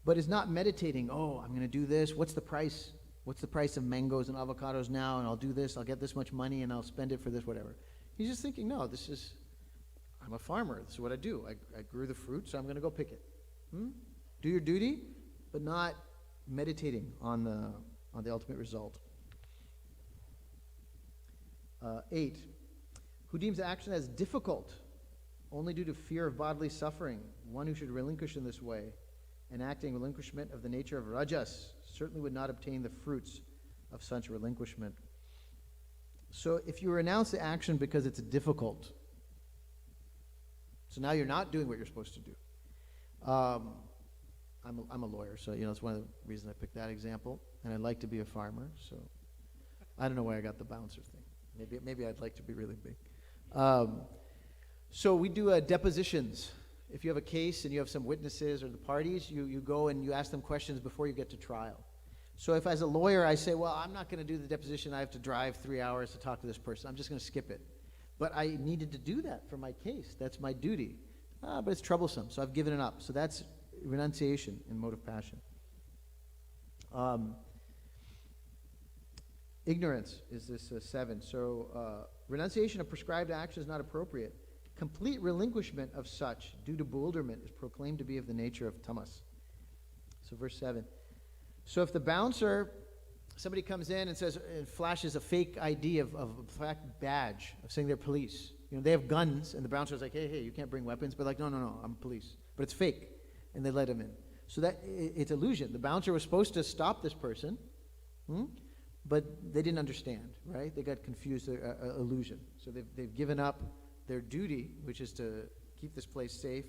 but is not meditating, I'm going to do this. What's the price? What's the price of mangoes and avocados now? And I'll do this. I'll get this much money and I'll spend it for this, whatever. He's just thinking, no, I'm a farmer. This is what I do. I grew the fruit, so I'm going to go pick it. Do your duty, but not meditating on the ultimate result. 8, who deems action as difficult only due to fear of bodily suffering, one who should relinquish in this way, enacting relinquishment of the nature of rajas, certainly would not obtain the fruits of such relinquishment. So if you renounce the action because it's difficult, so now you're not doing what you're supposed to do. I'm a lawyer, so it's one of the reasons I picked that example, and I'd like to be a farmer, so I don't know why I got the bouncer thing. Maybe I'd like to be really big. So we do depositions. If you have a case and you have some witnesses or the parties, you go and you ask them questions before you get to trial. So if as a lawyer I say, well, I'm not going to do the deposition, I have to drive 3 hours to talk to this person, I'm just going to skip it. But I needed to do that for my case. That's my duty. But it's troublesome, so I've given it up. So that's renunciation in mode of passion. Ignorance is this 7. So renunciation of prescribed action is not appropriate. Complete relinquishment of such due to bewilderment is proclaimed to be of the nature of tamas. So verse 7. So if the bouncer, somebody comes in and says, and flashes a fake ID of a fake badge of saying they're police. They have guns, and the bouncer's like, hey, you can't bring weapons. But like, no, I'm police. But it's fake. And they let him in. So that it's illusion. The bouncer was supposed to stop this person, but they didn't understand, right? They got confused, illusion. So they've given up their duty, which is to keep this place safe,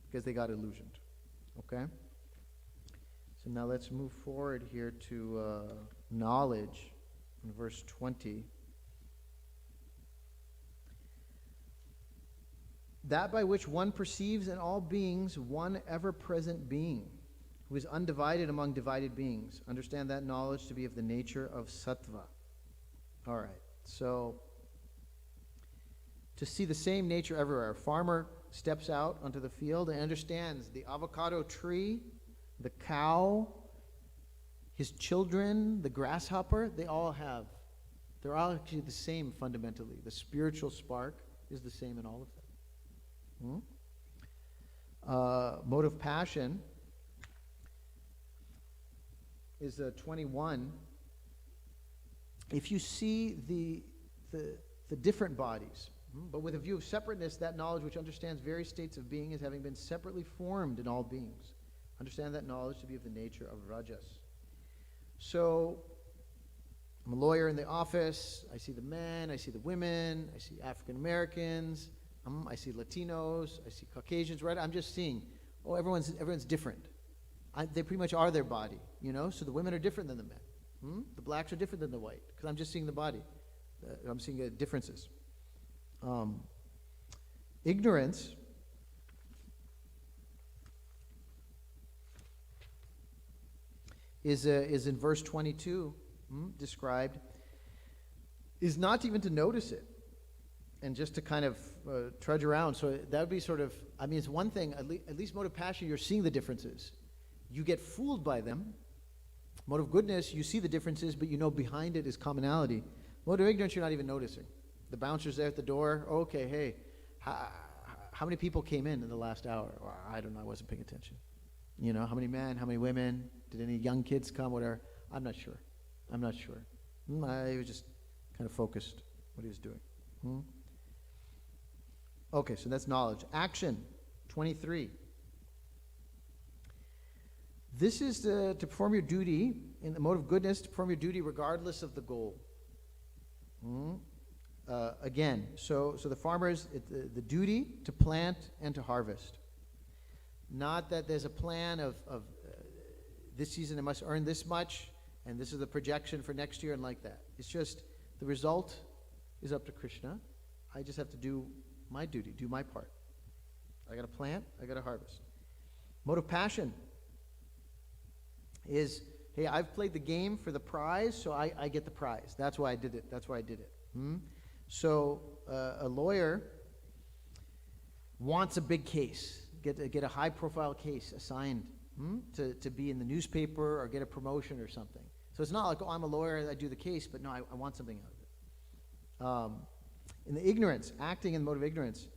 because they got illusioned. Okay? So now let's move forward here to knowledge in verse 20. That by which one perceives in all beings one ever-present being, who is undivided among divided beings. Understand that knowledge to be of the nature of sattva. All right. So, to see the same nature everywhere. A farmer steps out onto the field and understands the avocado tree, the cow, his children, the grasshopper, they're all actually the same fundamentally. The spiritual spark is the same in all of them. Mode of passion is 21. If you see the different bodies, but with a view of separateness, that knowledge which understands various states of being as having been separately formed in all beings. Understand that knowledge to be of the nature of rajas. So, I'm a lawyer in the office. I see the men, I see the women, I see African Americans, I see Latinos, I see Caucasians, right? I'm just seeing, everyone's different. They pretty much are their body, So the women are different than the men. The blacks are different than the white, because I'm just seeing the body. I'm seeing differences. Ignorance is in verse 22 described, is not even to notice it and just to kind of trudge around. So that would be sort of, it's one thing, at least mode of passion, you're seeing the differences. You get fooled by them. Mode of goodness, you see the differences, but behind it is commonality. Mode of ignorance, you're not even noticing. The bouncer's there at the door. Okay, hey, how many people came in the last hour? Well, I don't know. I wasn't paying attention. How many men? How many women? Did any young kids come? Whatever. I'm not sure. I was just kind of focused what he was doing. Okay, so that's knowledge. Action, 23. This is to perform your duty in the mode of goodness, to perform your duty regardless of the goal. Again, so the farmers, the duty to plant and to harvest. Not that there's a plan of this season I must earn this much, and this is the projection for next year and like that. It's just the result is up to Krishna. I just have to do my duty, do my part. I got to plant, I got to harvest. Mode of passion is, hey, I've played the game for the prize, so I get the prize. That's why I did it. So a lawyer wants a big case, get a high-profile case assigned to be in the newspaper or get a promotion or something. So it's not like, I'm a lawyer, I do the case, but no, I want something out of it. In the ignorance, acting in the mode of ignorance,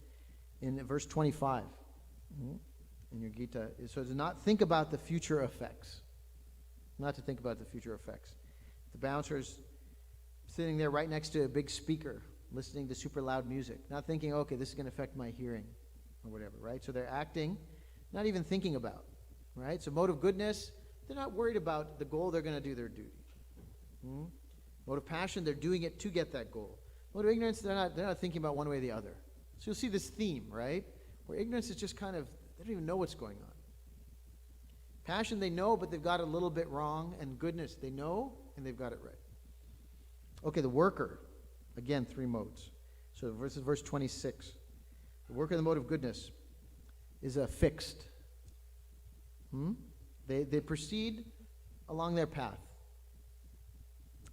in verse 25 in your Gita, so to not think about the future effects. Not to think about the future effects. The bouncer's sitting there right next to a big speaker, listening to super loud music, not thinking, okay, this is going to affect my hearing or whatever, right? So they're acting, not even thinking about, right? So mode of goodness, they're not worried about the goal, they're going to do their duty. Mode of passion, they're doing it to get that goal. Mode of ignorance, they're not thinking about one way or the other. So you'll see this theme, right? Where ignorance is just kind of, they don't even know what's going on. Passion, they know, but they've got it a little bit wrong. And goodness, they know, and they've got it right. Okay, the worker. Again, 3 modes. So verse 26. The worker in the mode of goodness is fixed. They proceed along their path.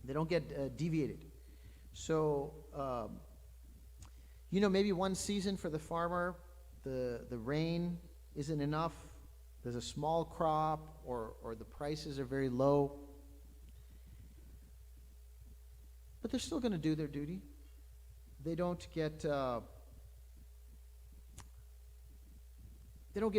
They don't get deviated. So, maybe one season for the farmer, the rain isn't enough. There's a small crop, or the prices are very low. But they're still going to do their duty. They don't get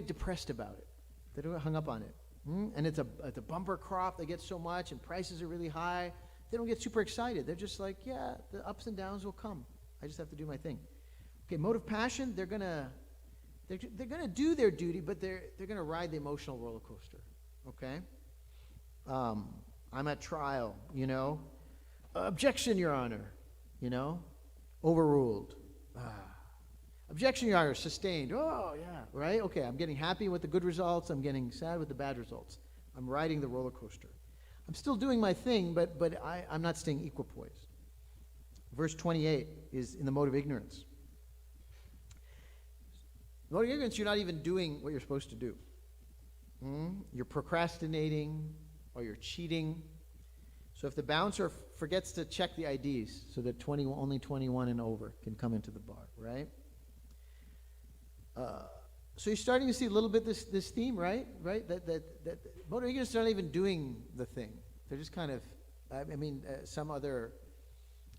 depressed about it. They don't get hung up on it. And it's a bumper crop. They get so much, and prices are really high. They don't get super excited. They're just like, yeah, the ups and downs will come. I just have to do my thing. Okay, mode of passion. They're gonna do their duty, but they're gonna ride the emotional roller coaster. Okay. I'm at trial. Objection, Your Honor. Overruled. Objection, Your Honor, sustained. Oh, yeah, right? Okay, I'm getting happy with the good results. I'm getting sad with the bad results. I'm riding the roller coaster. I'm still doing my thing, but I'm not staying equipoised. Verse 28 is in the mode of ignorance. In the mode of ignorance, you're not even doing what you're supposed to do. You're procrastinating, or you're cheating. So if the bouncer forgets to check the IDs so that only 21 and over can come into the bar, right? So you're starting to see a little bit this theme, right? Right? That motor ignorance aren't even doing the thing. They're just kind of, some other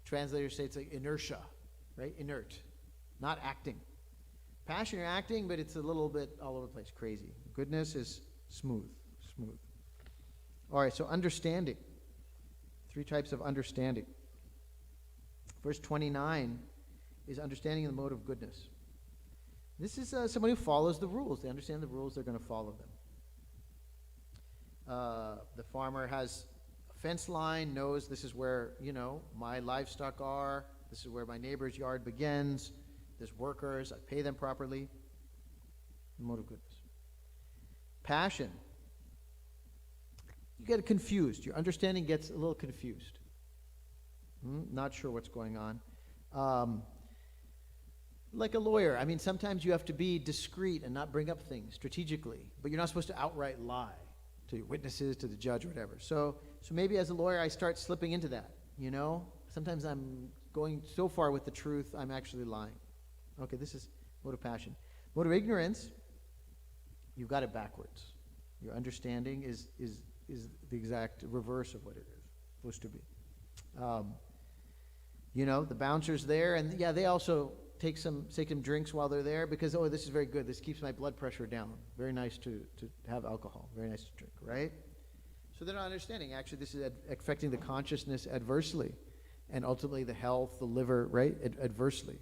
translators say it's like inertia, right? Inert, not acting. Passion, you're acting, but it's a little bit all over the place, crazy. Goodness is smooth. All right, so understanding. 3 types of understanding. Verse 29 is understanding the mode of goodness. This is somebody who follows the rules. They understand the rules, they're going to follow them. The farmer has a fence line, knows this is where, my livestock are. This is where my neighbor's yard begins. There's workers, I pay them properly. The mode of goodness. Passion. You get confused. Your understanding gets a little confused. Not sure what's going on. Like a lawyer, sometimes you have to be discreet and not bring up things strategically, but you're not supposed to outright lie to your witnesses, to the judge, or whatever. So maybe as a lawyer, I start slipping into that, Sometimes I'm going so far with the truth, I'm actually lying. Okay, this is mode of passion. Mode of ignorance, you've got it backwards. Your understanding is the exact reverse of what it is supposed to be. The bouncer's there, and they also take some drinks while they're there because, this is very good. This keeps my blood pressure down. Very nice to have alcohol. Very nice to drink, right? So they're not understanding. Actually, this is affecting the consciousness adversely, and ultimately the health, the liver, right, adversely.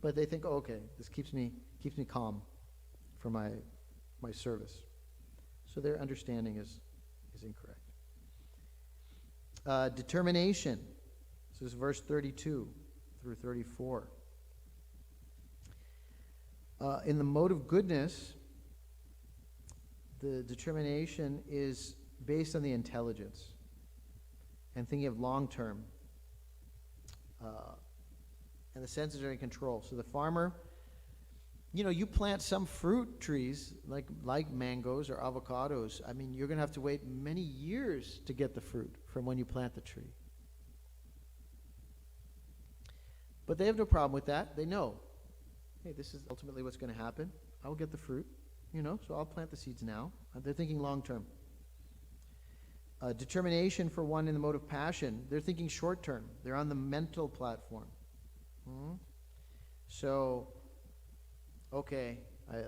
But they think, okay, this keeps me calm for my service. So their understanding is incorrect. Determination. This is verse 32 through 34. In the mode of goodness, the determination is based on the intelligence and thinking of long term. And the senses are in control. So the farmer, you plant some fruit trees like mangoes or avocados. You're going to have to wait many years to get the fruit from when you plant the tree. But they have no problem with that. They know, hey, this is ultimately what's going to happen. I will get the fruit, so I'll plant the seeds now. They're thinking long term. Determination for one in the mode of passion, they're thinking short term. They're on the mental platform. So, okay,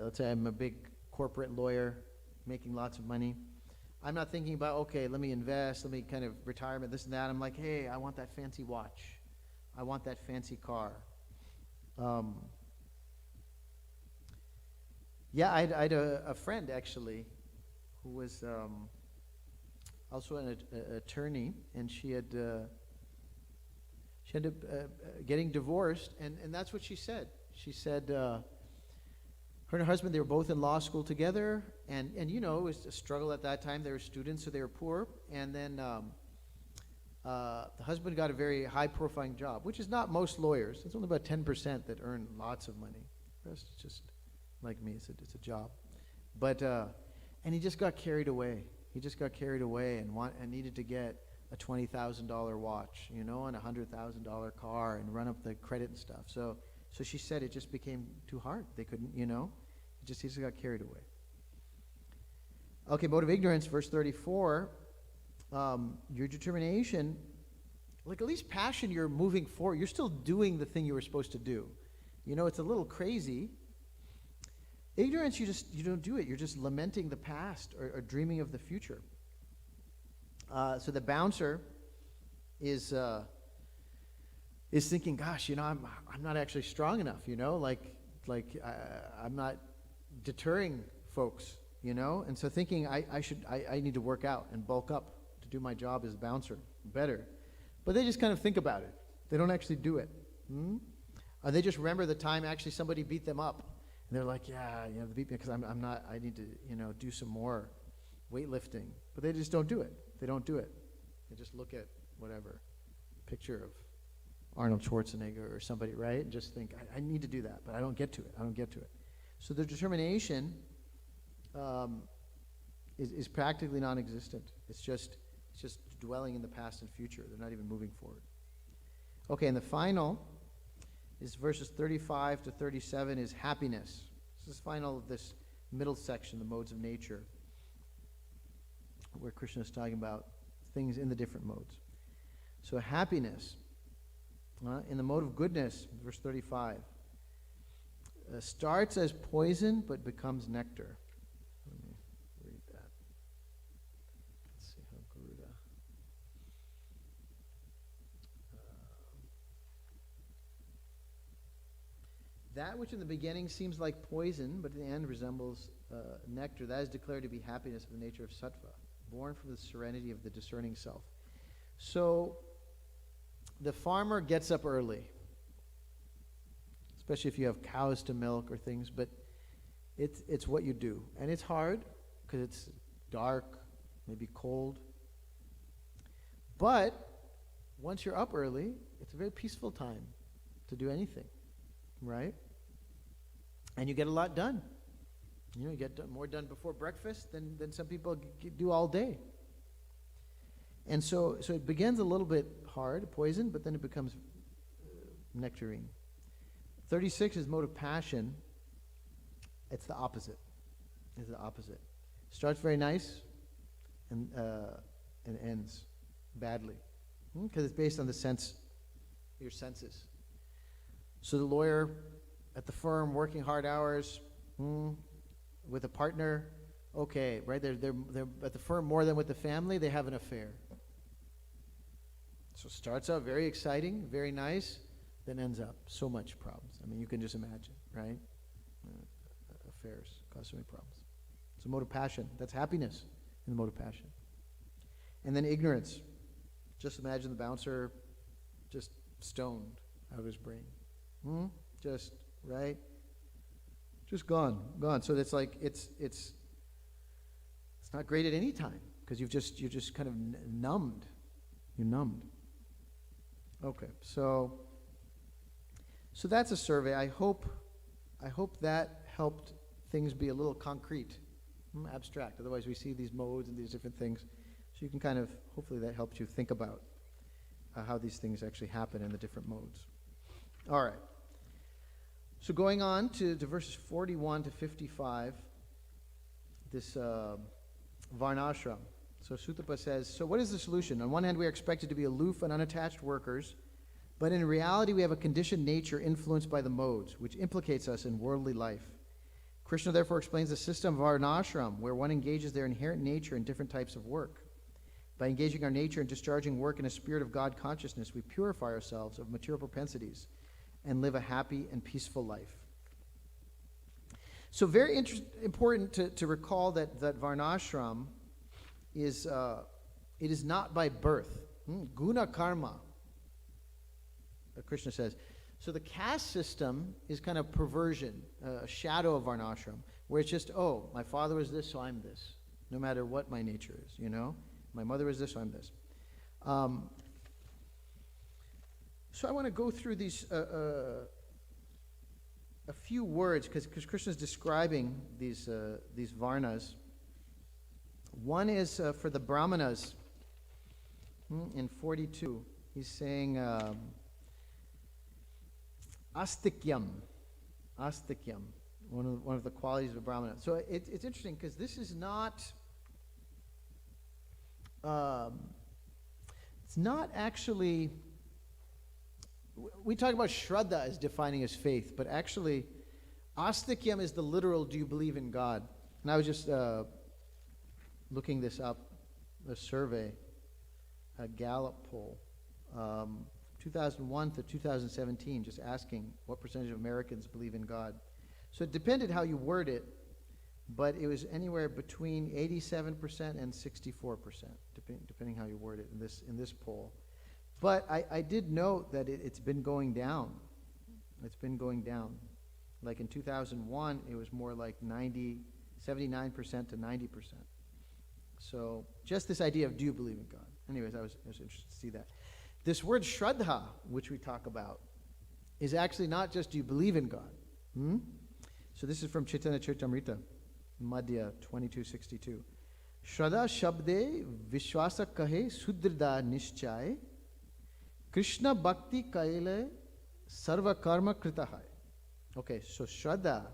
let's say I'm a big corporate lawyer making lots of money. I'm not thinking about, okay, let me invest, let me kind of retirement, this and that. I'm like, hey, I want that fancy watch. I want that fancy car. I had a friend, actually, who was also an attorney, and she had getting divorced, and that's what she said. She said her and her husband, they were both in law school together, and it was a struggle at that time. They were students, so they were poor, and then the husband got a very high-profile job, which is not most lawyers. It's only about 10% that earn lots of money. The rest is just like me. It's a job, but and he just got carried away. He just got carried away and needed to get a $20,000 watch, and a $100,000 car, and run up the credit and stuff. So she said it just became too hard. They couldn't, he just got carried away. Okay, mode of ignorance, verse 34. Your determination, like at least passion, you're moving forward. You're still doing the thing you were supposed to do. It's a little crazy. Ignorance, you don't do it. You're just lamenting the past or dreaming of the future. So the bouncer is thinking, gosh, I'm not actually strong enough. I'm not deterring folks. And so thinking I need to work out and bulk up to do my job as a bouncer better. But they just kind of think about it. They don't actually do it. They just remember the time actually somebody beat them up. And they're like, yeah, they beat me because I need to, do some more weightlifting. But they just don't do it. They don't do it. They just look at whatever picture of Arnold Schwarzenegger or somebody, right? And just think, I need to do that, but I don't get to it. So their determination is practically non-existent. It's just just dwelling in the past and future. They're not even moving forward. Okay, and the final is verses 35 to 37 is happiness. This is final of this middle section, the modes of nature, where Krishna is talking about things in the different modes. So happiness, in the mode of goodness, verse 35, starts as poison but becomes nectar. Let me read that. Let's see how Garuda. That which in the beginning seems like poison, but in the end resembles nectar, that is declared to be happiness of the nature of sattva, born from the serenity of the discerning self. So, the farmer gets up early, especially if you have cows to milk or things, but it's what you do. And it's hard, because it's dark, maybe cold. But, once you're up early, it's a very peaceful time to do anything, right? And you get a lot done. You know, you get more done before breakfast than some people do all day. And so it begins a little bit hard, poison, but then it becomes nectarine. 36 is mode of passion. It's the opposite. It's the opposite. Starts very nice and ends badly. Because it's based on your senses. So the lawyer at the firm, working hard hours, with a partner, okay, right? They're at the firm more than with the family. They have an affair. So it starts out very exciting, very nice, then ends up so much problems. I mean, you can just imagine, right? Affairs cause so many problems. It's a mode of passion. That's happiness in the mode of passion. And then ignorance. Just imagine the bouncer just stoned out of his brain. Just, right? Just gone. So it's like, it's not great at any time, because you're just kind of numbed. You're numbed. Okay, so that's a survey. I hope that helped things be a little concrete, abstract. Otherwise we see these modes and these different things. So you can kind of, hopefully that helped you think about how these things actually happen in the different modes. All right. So going on to verses 41 to 55, this varnashram. So Sutapa says, so what is the solution? On one hand, we are expected to be aloof and unattached workers, but in reality we have a conditioned nature influenced by the modes, which implicates us in worldly life. Krishna therefore explains the system of varnashram, where one engages their inherent nature in different types of work. By engaging our nature and discharging work in a spirit of God consciousness, we purify ourselves of material propensities and live a happy and peaceful life. So very important to recall that varnashram is it is not by birth. Guna karma, Krishna says. So the caste system is kind of perversion, a shadow of varnashram, where it's just, oh, my father was this, so I'm this, no matter what my nature is, you know? My mother was this, so I'm this. So I want to go through these a few words, because Krishna is describing these varnas. One is for the brahmanas in 42. He's saying astikyam, one of the qualities of a brahmana. So it's interesting, because this is not it's not actually. We talk about Shraddha as defining as faith, but actually, astikyam is the literal, do you believe in God? And I was just looking this up, a survey, a Gallup poll, 2001 to 2017, just asking what percentage of Americans believe in God. So it depended how you word it, but it was anywhere between 87% and 64%, depending how you word it in this poll. But I did note that it's been going down. It's been going down. Like in 2001, it was more like 79% to 90%. So just this idea of, do you believe in God? Anyways, I was interested to see that. This word Shraddha, which we talk about, is actually not just, do you believe in God? So this is from Chaitanya Charitamrita, Madhya 2262. Shraddha Shabde Vishwasa Kahe Sudrida Nishchay Krishna Bhakti Kaile Sarva Karma Kritahai. Okay, so Shraddha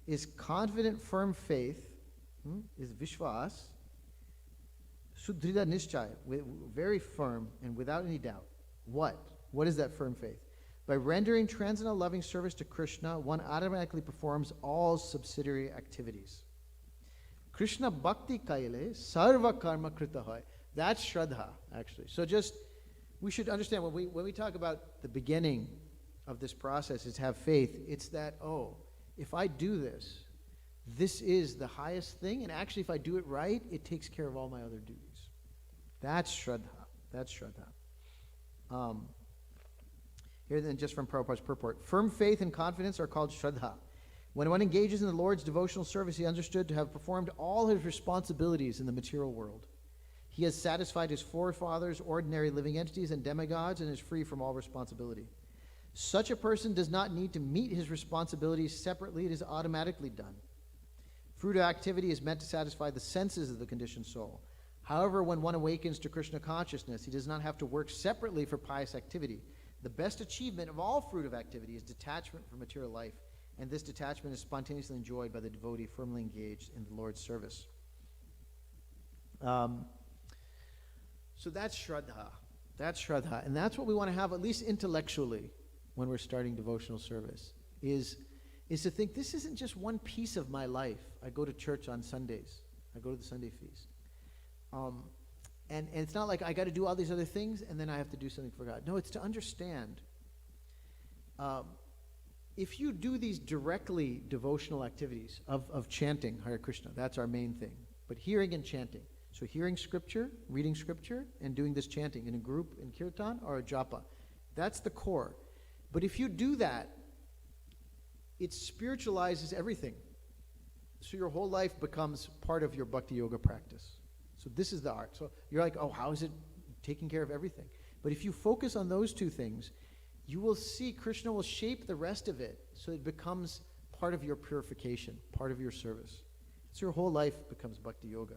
is confident, firm faith, is Vishwas, Sudrida Nishchay, very firm and without any doubt. What? What is that firm faith? By rendering transcendental loving service to Krishna, one automatically performs all subsidiary activities. Krishna Bhakti Kaile Sarva Karma Kritahai. That's Shraddha, actually. So we should understand when we talk about the beginning of this process is have faith, it's that, if I do this, this is the highest thing, and actually if I do it right, it takes care of all my other duties. That's Shraddha. That's Shraddha. Here then, just from Prabhupada's purport, firm faith and confidence are called Shraddha. When one engages in the Lord's devotional service, he understood to have performed all his responsibilities in the material world. He has satisfied his forefathers, ordinary living entities, and demigods, and is free from all responsibility. Such a person does not need to meet his responsibilities separately. It is automatically done. Fruit of activity is meant to satisfy the senses of the conditioned soul. However, when one awakens to Krishna consciousness, he does not have to work separately for pious activity. The best achievement of all fruit of activity is detachment from material life, and this detachment is spontaneously enjoyed by the devotee firmly engaged in the Lord's service. So that's Shraddha. That's Shraddha. And that's what we want to have, at least intellectually, when we're starting devotional service, is to think this isn't just one piece of my life. I go to church on Sundays. I go to the Sunday feast. And it's not like I got to do all these other things and then I have to do something for God. No, it's to understand. If you do these directly devotional activities of chanting Hare Krishna, that's our main thing. But hearing and chanting. So hearing scripture, reading scripture, and doing this chanting in a group in kirtan or a japa. That's the core. But if you do that, it spiritualizes everything. So your whole life becomes part of your bhakti yoga practice. So this is the art. So you're like, how is it taking care of everything? But if you focus on those two things, you will see Krishna will shape the rest of it so it becomes part of your purification, part of your service. So your whole life becomes bhakti yoga.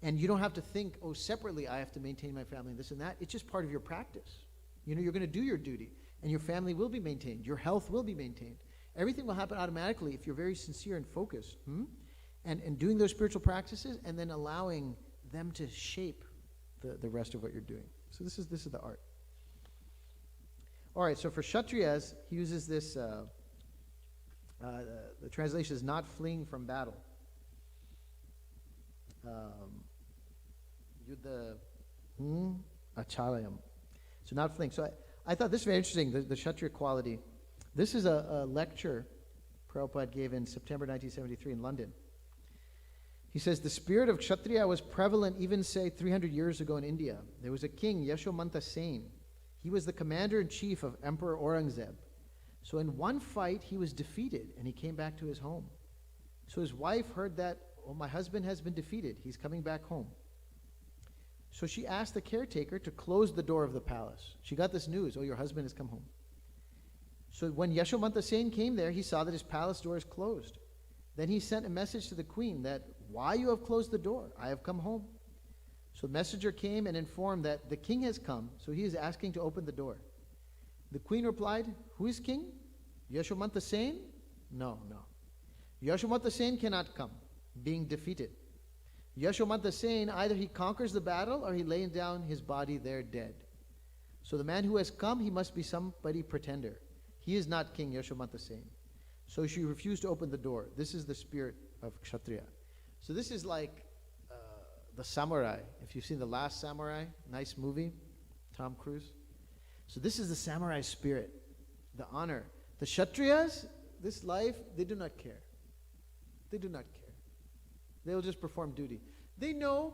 And you don't have to think, separately I have to maintain my family and this and that. It's just part of your practice. You're going to do your duty, and your family will be maintained. Your health will be maintained. Everything will happen automatically if you're very sincere and focused. And doing those spiritual practices and then allowing them to shape the rest of what you're doing. So this is the art. All right, so for Kshatriyas, he uses this, the translation is not fleeing from battle. Yuddha achalayam. So not fleeing. So I thought this was very interesting, the Kshatriya quality. This is a lecture Prabhupada gave in September 1973 in London. He says, the spirit of Kshatriya was prevalent even, say, 300 years ago in India. There was a king, Yashomanta Sen. He was the commander-in-chief of Emperor Aurangzeb. So in one fight, he was defeated, and he came back to his home. So his wife heard that, my husband has been defeated. He's coming back home. So she asked the caretaker to close the door of the palace. She got this news, your husband has come home. So when Yashomanta Sen came there, he saw that his palace door is closed. Then he sent a message to the queen that, why you have closed the door? I have come home. So the messenger came and informed that the king has come, so he is asking to open the door. The queen replied, who is king? Yashomanta Sen? No. Yashomanta Sen cannot come, being defeated. Yashomanta Sen, either he conquers the battle or he lays down his body there dead. So the man who has come, he must be somebody pretender. He is not King Yashomanta Sen. So she refused to open the door. This is the spirit of Kshatriya. So this is like the samurai. If you've seen The Last Samurai, nice movie, Tom Cruise. So this is the samurai spirit, the honor. The Kshatriyas, this life, they do not care. They do not care. They will just perform duty. They know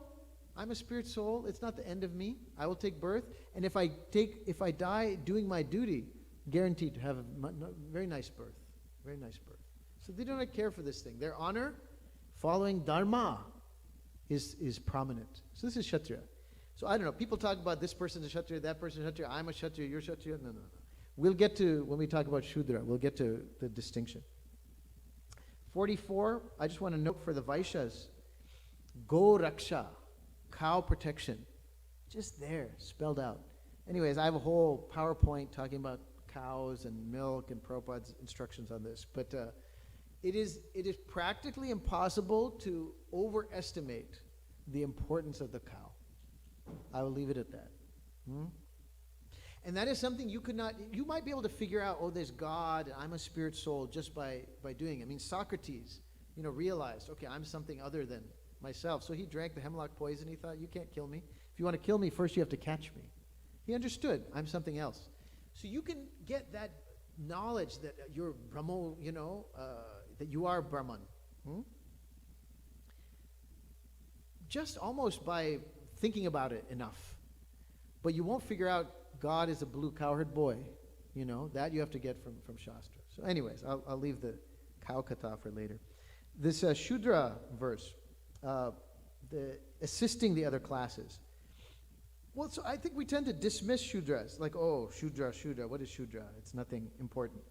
I'm a spirit soul. It's not the end of me. I will take birth, and if I die doing my duty, guaranteed to have a very nice birth. Very nice birth. So they do not care for this thing. Their honor, following dharma, is prominent. So this is Kshatriya. So I don't know. People talk about this person is Kshatriya, that person is Kshatriya. I'm a Kshatriya, you're Kshatriya. No. We'll get to, when we talk about Shudra, we'll get to the distinction. 44, I just want to note for the Vaishyas, Go Raksha, cow protection. Just there, spelled out. Anyways, I have a whole PowerPoint talking about cows and milk and Prabhupada's instructions on this. But it is practically impossible to overestimate the importance of the cow. I will leave it at that. And that is something you might be able to figure out, oh, there's God, and I'm a spirit soul, just by doing it. I mean, Socrates, realized, okay, I'm something other than myself. So he drank the hemlock poison. He thought, you can't kill me. If you want to kill me, first you have to catch me. He understood, I'm something else. So you can get that knowledge that you're Brahmo, that you are Brahman. Just almost by thinking about it enough. But you won't figure out God is a blue cowherd boy. That you have to get from Shastra. So anyways, I'll leave the cow katha for later. This Shudra verse, the assisting the other classes. Well, so I think we tend to dismiss Shudras, like, oh, Shudra, what is Shudra? It's nothing important.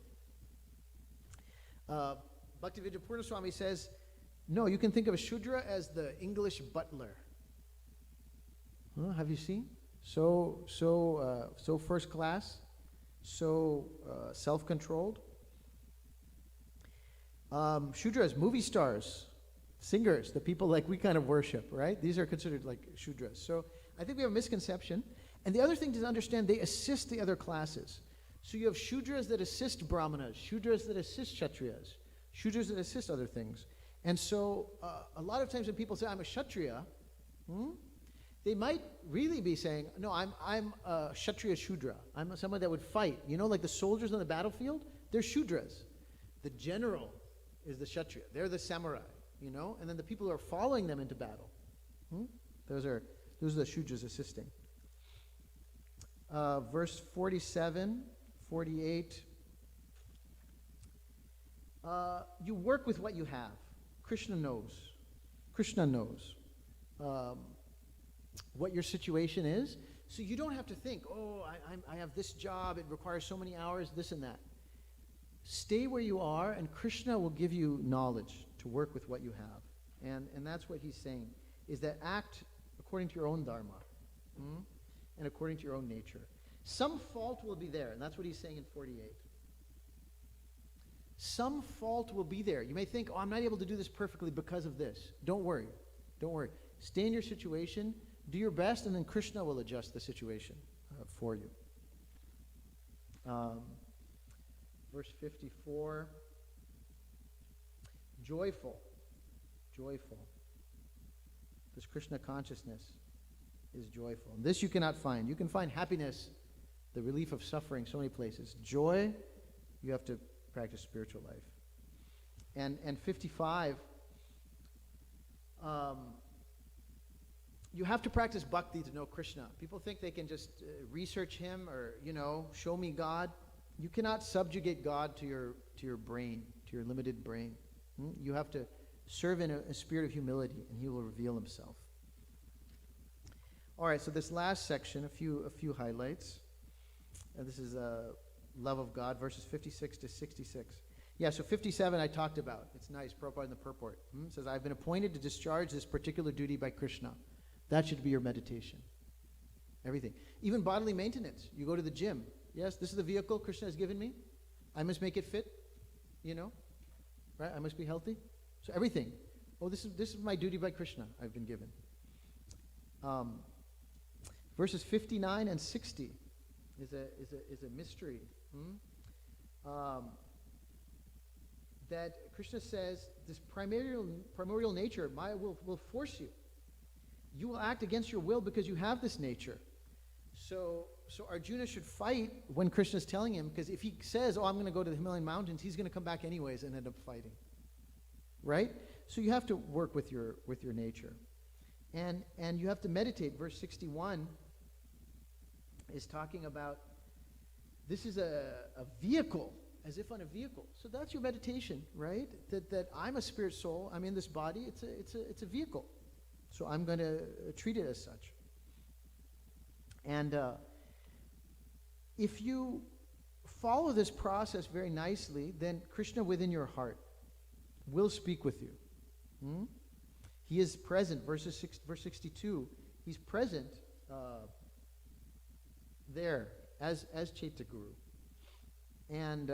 Bhaktivedanta Purna Swami says, no, you can think of a Shudra as the English butler. Have you seen? So first class, so self-controlled. Shudras, movie stars, singers, the people like we kind of worship, right? These are considered like Shudras. So I think we have a misconception. And the other thing to understand, they assist the other classes. So you have Shudras that assist Brahmanas, Shudras that assist Kshatriyas, Shudras that assist other things. And so a lot of times when people say, I'm a Kshatriya, they might really be saying, no, I'm a Kshatriya Shudra. I'm someone that would fight. Like the soldiers on the battlefield, they're Shudras. The general is the Kshatriya. They're the samurai, and then the people who are following them into battle. Those are the Shudras assisting. Verse 47, 48. You work with what you have. Krishna knows what your situation is. So you don't have to think, oh, I have this job, it requires so many hours, this and that. Stay where you are, and Krishna will give you knowledge to work with what you have. And that's what he's saying, is that act according to your own dharma, and according to your own nature. Some fault will be there, and that's what he's saying in 48. Some fault will be there. You may think, oh, I'm not able to do this perfectly because of this. Don't worry. Stay in your situation, do your best, and then Krishna will adjust the situation for you. Verse 54, joyful. This Krishna consciousness is joyful. And this you cannot find. You can find happiness, the relief of suffering, so many places. Joy, you have to practice spiritual life. And 55, you have to practice bhakti to know Krishna. People think they can just research him or, show me God. You cannot subjugate God to your brain, to your limited brain. You have to serve in a spirit of humility, and he will reveal himself. All right, so this last section, a few highlights. This is love of God, verses 56 to 66. Yeah, so 57 I talked about. It's nice, Prabhupada in the purport. It says, I've been appointed to discharge this particular duty by Krishna. That should be your meditation. Everything. Even bodily maintenance. You go to the gym. Yes, this is the vehicle Krishna has given me. I must make it fit, right? I must be healthy. So everything. Oh, this is my duty by Krishna I've been given. Verses 59 and 60 is a mystery. That Krishna says this primordial nature will force you. You will act against your will because you have this nature. So Arjuna should fight when Krishna is telling him, because if he says, oh, I'm going to go to the Himalayan mountains, he's going to come back anyways and end up fighting. Right? So you have to work with your nature. And you have to meditate. Verse 61 is talking about this is a vehicle, as if on a vehicle. So that's your meditation, right? That I'm a spirit soul, I'm in this body, it's a vehicle. So I'm going to treat it as such. And if you follow this process very nicely, then Krishna within your heart will speak with you. He is present, verse 62. He's present there as Chaitya Guru. And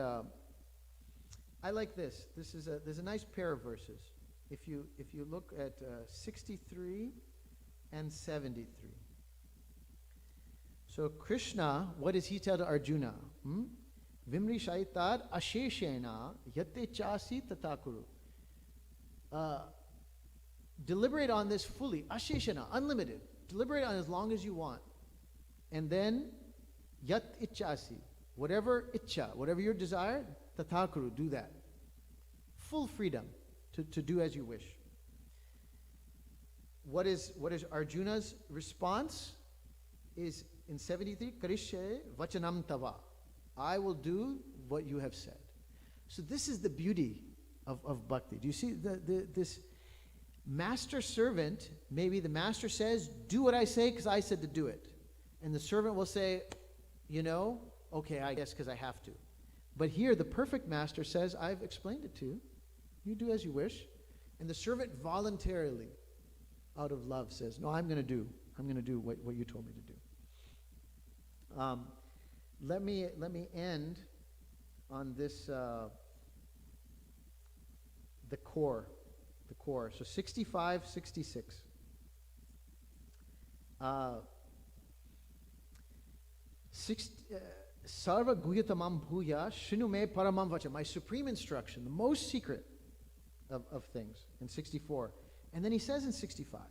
I like this. There's a nice pair of verses. If you look at 63 and 73. So Krishna, what does he tell to Arjuna? Vimri shaitad asheshena yate chasi tatakuru. Deliberate on this fully. Asheshena, unlimited. Deliberate on as long as you want. And then yat ichasi. Whatever itcha, whatever your desire, tatakuru, do that. Full freedom to do as you wish. What is Arjuna's response? Is in 73, Karishe vachanam tava. I will do what you have said. So this is the beauty of bhakti. Do you see this master servant? Maybe the master says, do what I say because I said to do it. And the servant will say, okay, I guess because I have to. But here the perfect master says, I've explained it to you. You do as you wish. And the servant voluntarily, out of love, says, no, I'm going to do what you told me to do. Let me end on this, the core. So 65, 66. Sarva guhyatamam bhuya shinu me paramam vacha. My supreme instruction, the most secret of things, in 64. And then he says in 65,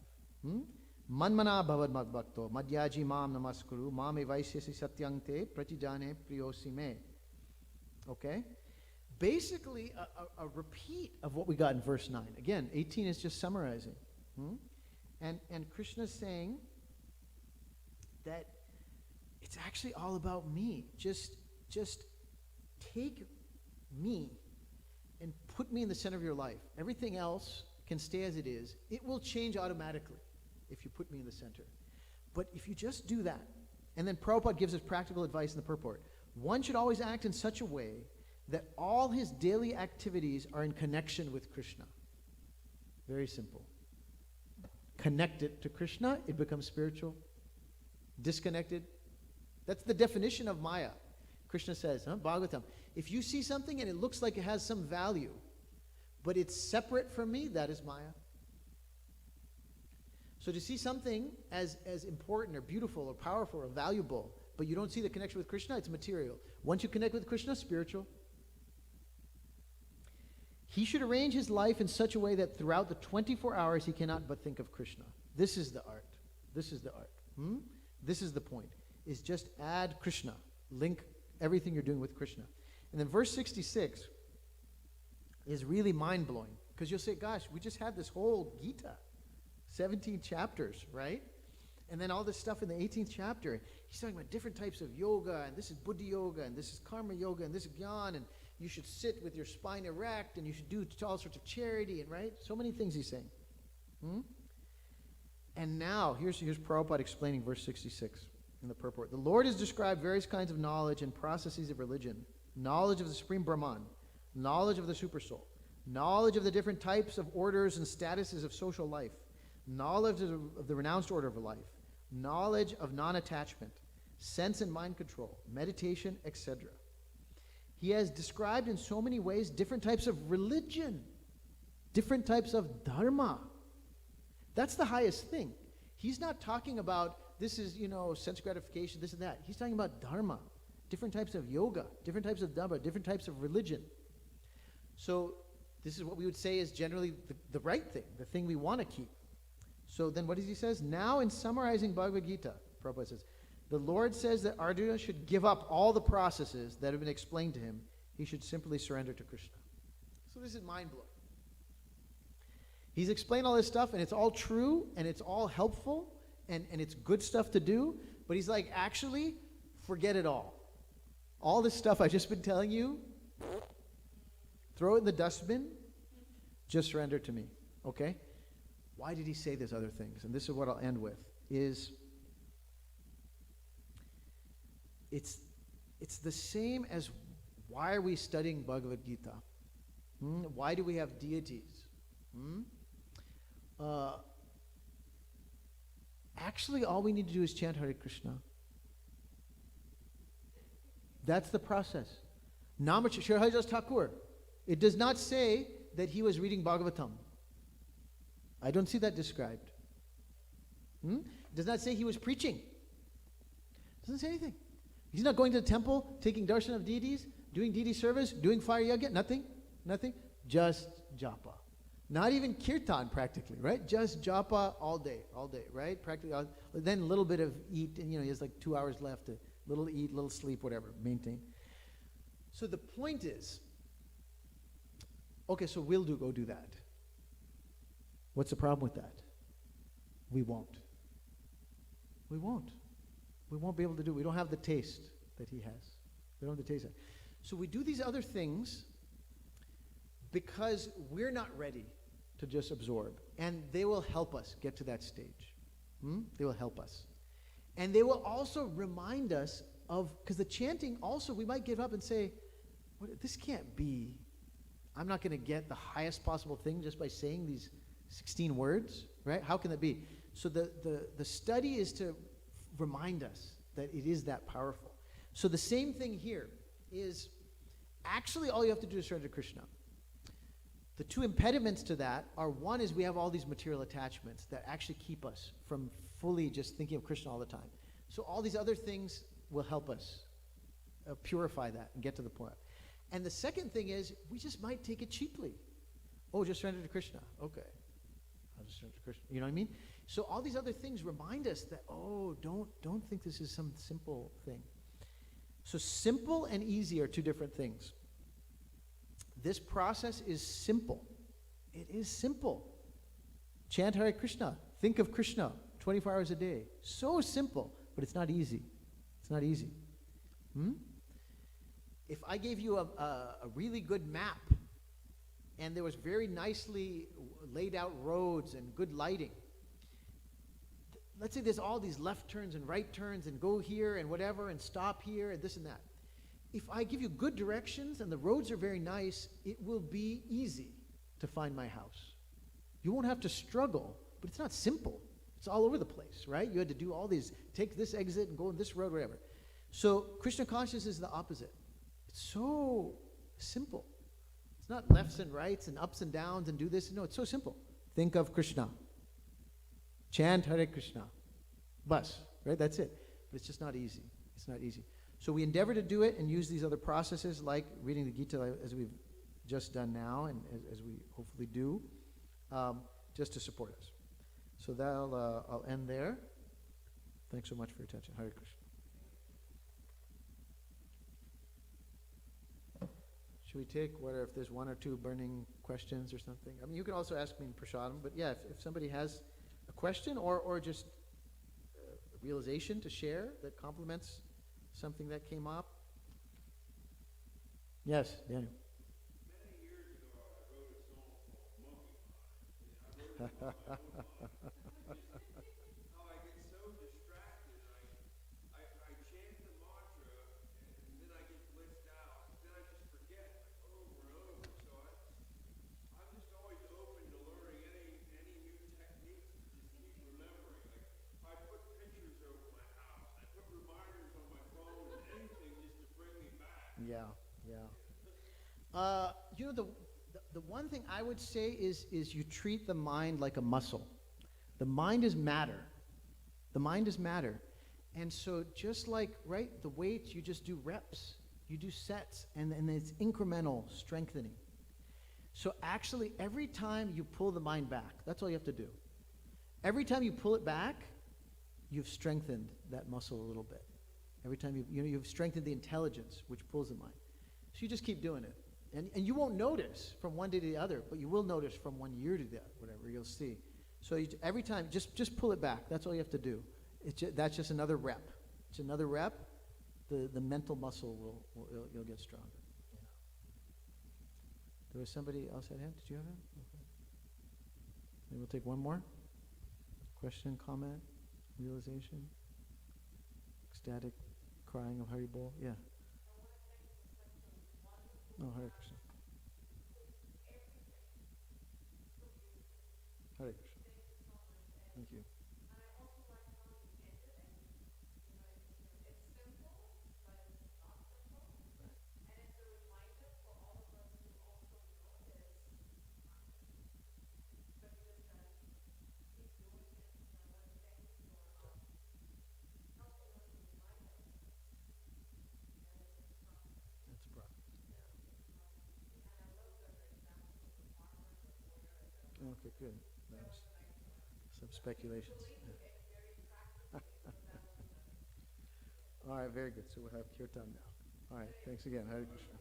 Manmana bhavad madbhakto madhyaji mam namaskuru mam evaisyasi satyang te pratijane priyosi me. Okay? Basically, a repeat of what we got in verse 9. Again, 18 is just summarizing. And Krishna's saying that it's actually all about me. Just take me and put me in the center of your life. Everything else can stay as it is. It will change automatically if you put me in the center. But if you just do that, and then Prabhupada gives us practical advice in the purport. One should always act in such a way that all his daily activities are in connection with Krishna. Very simple. Connected to Krishna, it becomes spiritual. Disconnected, that's the definition of Maya. Krishna says, Bhagavatam, if you see something and it looks like it has some value, but it's separate from me, that is Maya. So to see something as important or beautiful or powerful or valuable, but you don't see the connection with Krishna, it's material. Once you connect with Krishna, spiritual. He should arrange his life in such a way that throughout the 24 hours he cannot but think of Krishna. This is the art. This is the art. This is the point. Is just add Krishna. Link everything you're doing with Krishna. And then verse 66 is really mind-blowing. Because you'll say, gosh, we just had this whole Gita. 17 chapters, right? And then all this stuff in the 18th chapter. He's talking about different types of yoga. And this is Buddha yoga. And this is Karma yoga. And this is Gyan. And you should sit with your spine erect. And you should do all sorts of charity. And right? So many things he's saying. And now, here's Prabhupada explaining verse 66. In the purport. The Lord has described various kinds of knowledge and processes of religion. Knowledge of the Supreme Brahman. Knowledge of the Supersoul. Knowledge of the different types of orders and statuses of social life. Knowledge of the renounced order of life. Knowledge of non-attachment. Sense and mind control. Meditation, etc. He has described in so many ways different types of religion. Different types of dharma. That's the highest thing. He's not talking about this is, sense gratification, this and that. He's talking about dharma, different types of yoga, different types of dharma, different types of religion. So this is what we would say is generally the right thing, the thing we want to keep. So then what does he says? Now in summarizing Bhagavad Gita, Prabhupada says, the Lord says that Arjuna should give up all the processes that have been explained to him. He should simply surrender to Krishna. So this is mind-blowing. He's explained all this stuff, and it's all true, and it's all helpful, and it's good stuff to do, but he's like, actually, forget it all. All this stuff I've just been telling you, throw it in the dustbin, just surrender to me, okay? Why did he say these other things? And this is what I'll end with, is it's the same as why are we studying Bhagavad Gita? Why do we have deities? Actually, all we need to do is chant Hare Krishna. That's the process. Sri Haridas Thakur, it does not say that he was reading Bhagavatam. I don't see that described. It does not say he was preaching. It doesn't say anything. He's not going to the temple, taking darshan of deities, doing deity service, doing fire yajna, nothing. Just japa. Not even kirtan practically, right? Just japa all day, right? Practically, then a little bit of eat, and he has like 2 hours left, a little eat, little sleep, whatever, maintain. So the point is, okay, so we'll go do that. What's the problem with that? We won't. We won't be able to do it. We don't have the taste that he has. We don't have the taste. So we do these other things because we're not ready to just absorb. And they will help us get to that stage. They will help us. And they will also remind us of, because the chanting also, we might give up and say, this can't be. I'm not going to get the highest possible thing just by saying these 16 words, right? How can that be? So the study is to remind us that it is that powerful. So the same thing here is actually all you have to do is surrender to Krishna. The two impediments to that are, one is we have all these material attachments that actually keep us from fully just thinking of Krishna all the time. So all these other things will help us purify that and get to the point. And the second thing is we just might take it cheaply. Oh, just surrender to Krishna. Okay. I'll just surrender to Krishna. You know what I mean? So all these other things remind us that, don't think this is some simple thing. So simple and easy are two different things. This process is simple. It is simple. Chant Hare Krishna. Think of Krishna 24 hours a day. So simple, but it's not easy. It's not easy. If I gave you a really good map and there was very nicely laid out roads and good lighting, let's say there's all these left turns and right turns and go here and whatever and stop here and this and that. If I give you good directions and the roads are very nice, it will be easy to find my house. You won't have to struggle, but it's not simple. It's all over the place, right? You had to do all these, take this exit and go on this road, whatever. So Krishna Consciousness is the opposite. It's so simple. It's not lefts and rights and ups and downs and do this. No, it's so simple. Think of Krishna. Chant Hare Krishna. Bas, right? That's it. But it's just not easy. It's not easy. So we endeavor to do it and use these other processes like reading the Gita as we've just done now and as we hopefully do, just to support us. So I'll end there. Thanks so much for your attention. Hare Krishna. Should we take, if there's one or two burning questions or something? I mean, you can also ask me in Prasadam, but yeah, if somebody has a question or just a realization to share that complements something that came up. Yes, Daniel. Many years ago, I wrote a song called Monkey Mind. How I get so distracted, I chant the mantra, and then I get blitzed out. Then I just forget over and over. So I'm just always open to learning any new techniques to just keep remembering. Like I put pictures over my house, I put reminders on my phone, and anything just to bring me back. Yeah. The one thing I would say is you treat the mind like a muscle. The mind is matter. The mind is matter. And so just like, right, the weights, you just do reps. You do sets, and it's incremental strengthening. So actually, every time you pull the mind back, that's all you have to do. Every time you pull it back, you've strengthened that muscle a little bit. Every time you've strengthened the intelligence, which pulls the mind. So you just keep doing it. And you won't notice from one day to the other, but you will notice from 1 year to the other, whatever, you'll see. So every time, just pull it back. That's all you have to do. That's just another rep. It's another rep. The mental muscle you'll get stronger. Yeah. There was somebody else at hand. Did you have him? Okay. Maybe we'll take one more. Question, comment, realization, ecstatic crying of Hari Bol. Yeah. Oh, Hare Krishna. Hare Krishna. you. That's Prabhu. Yeah. Okay, good. Nice. Some speculations. Yeah. All right, very good. So we'll have kirtan now. All right, thanks again. Hare Krishna.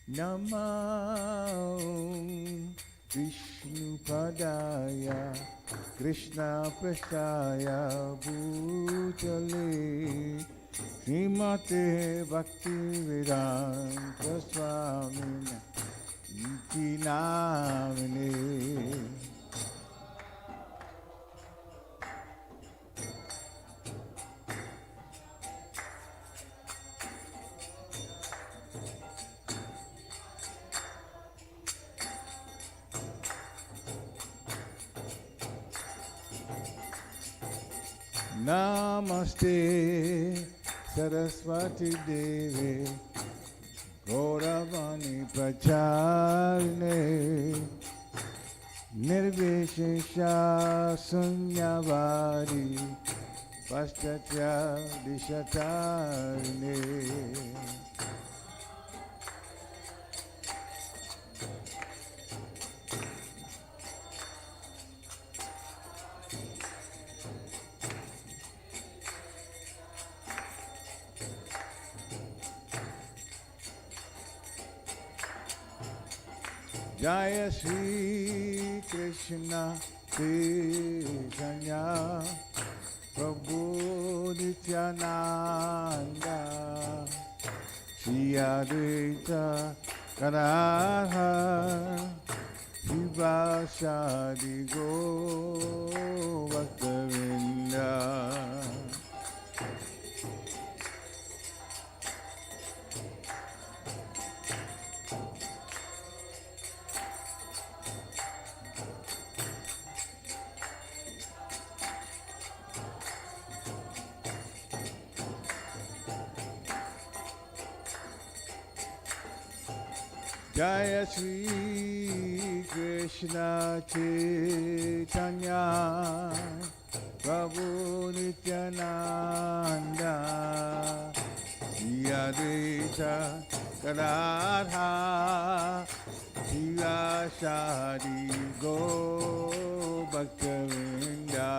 Namo Vishnu Padaya Krishna Prasthaya Bhutale Srimate Bhakti Vedanta Swamina Iti Namine. Namaste Saraswati Devi Gauravani Pracharne Nirvishesha Sunyavari Paschatya Dishatarne. Jaya Shri Krishna Chaitanya Prabhu Nityananda Shri Advaita Gadadhar Srivasadi Gaur Bhaktavinda. Jaya Shri Krishna Chaitanya Prabhu Nityananda Yadita Gadadha Shiva Shadi Go Bhaktavinda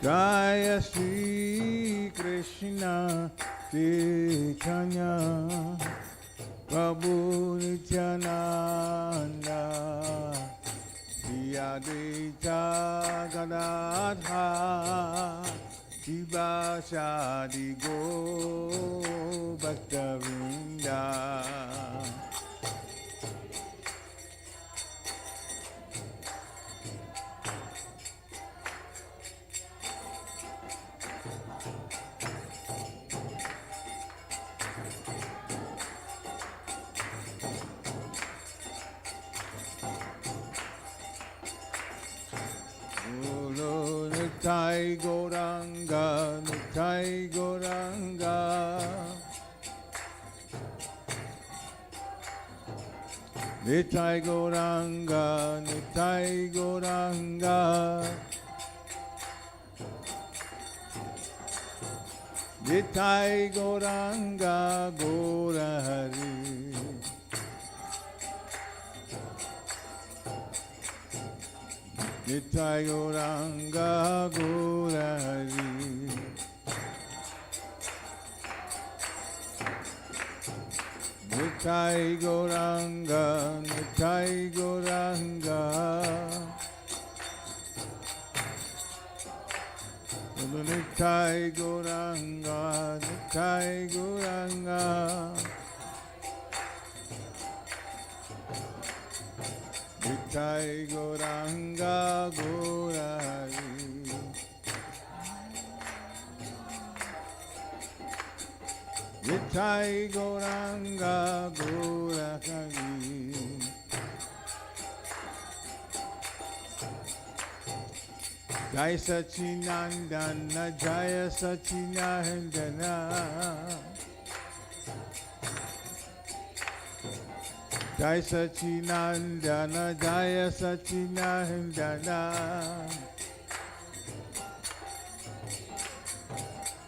Jaya Shri Krishna Chaitanya Prabhu Nityananda Shri Advaita Gadadha Shiva Shadi Go Bhaktavinda Nitai Gauranga, Nitai Gauranga Nitai Gauranga, Nitai Gauranga Nitai Gauranga, Gaurahari Nitai Gauranga Gaurahari Nitai Gauranga Nitai Gauranga Nitai Gauranga Nitai Gauranga Nitai Gauranga Gaurahari Nitai Gauranga Gaurahari Jai Sachinandana Jaya Sachinandana Jai Sachinandana Jaya Sachinandana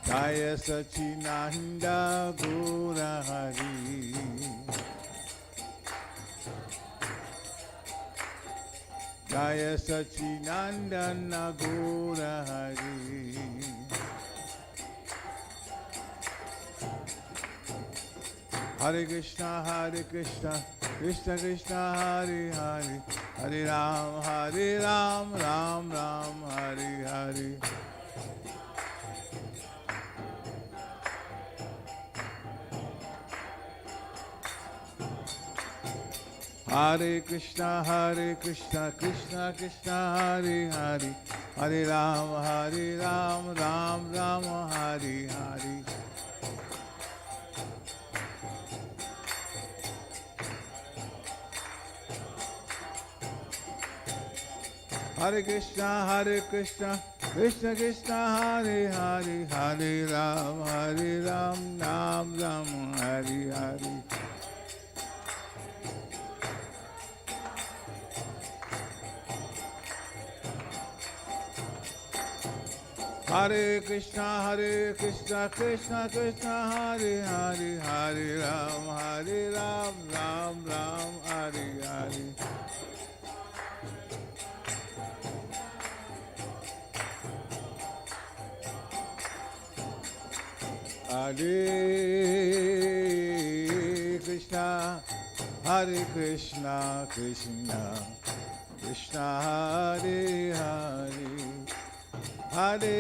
Jaya Sachinanda Gaurahari Jaya Sachinandana Gaurahari Hare Krishna Krishna Krishna Hare Hare Hare Ram Ram Ram Hare Hare Hare Krishna Krishna Krishna Hare Hare Hare Ram Ram Ram Hare Hare Hare Krishna Krishna Krishna Hare Hare Hare Ram Ram Ram Hare Hare Hare Krishna Krishna Krishna Hare Hare Hare Ram Ram Ram Hare Hare Hare Krishna Krishna Krishna Hare Hare Hare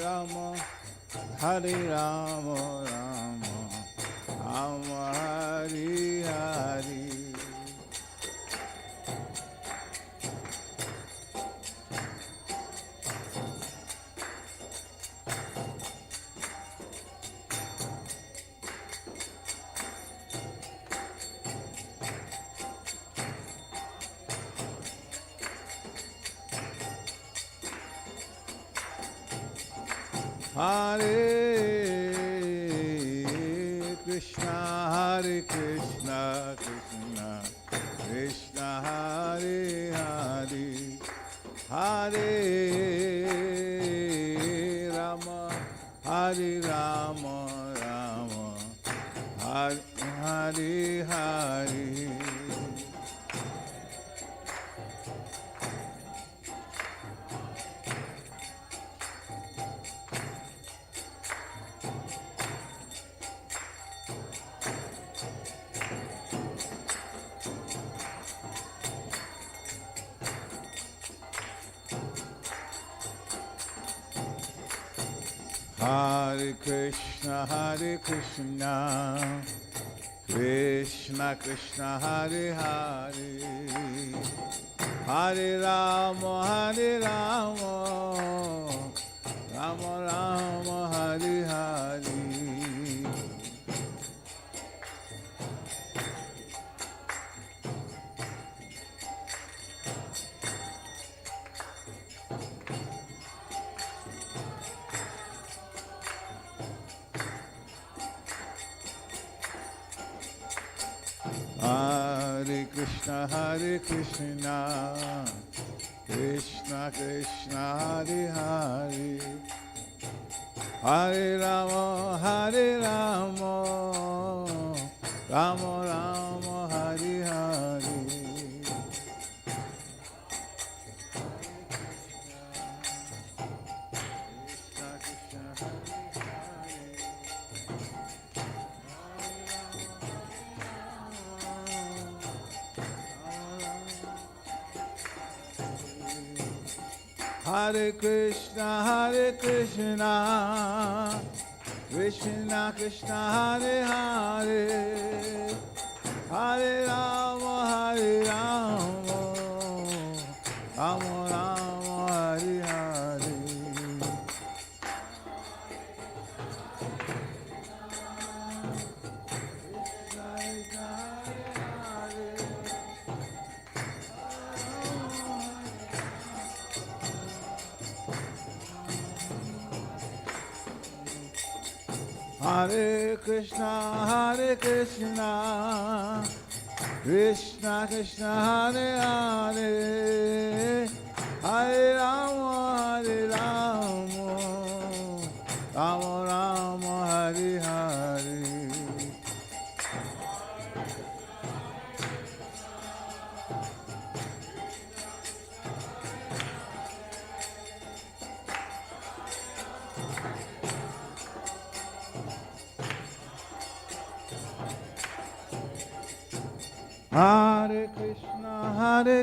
Rama Rama Rama Hare Hare Krishna, Hare Krishna, Krishna Krishna, Hare Hare, Hare Rama, Hare Rama, Rama Hare Hare. Hare Krishna, Krishna Krishna, Hare Hare, Hare Rama, Rama Rama, Hare Hare. Hare Krishna, Krishna Krishna, Hare Hare, Hare Rama, Rama Rama, Hare Hare. Hare Krishna, Krishna Krishna, Hare Hare, Hare Rama, Rama Rama, Hare Hare. Hare Krishna, Krishna Krishna, Hare Hare, Hare Rama, Rama Rama, Hare Hare. Hare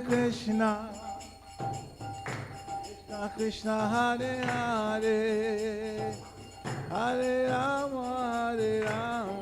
Krishna, Krishna Krishna, Hare Hare, Hare Rama, Rama Rama,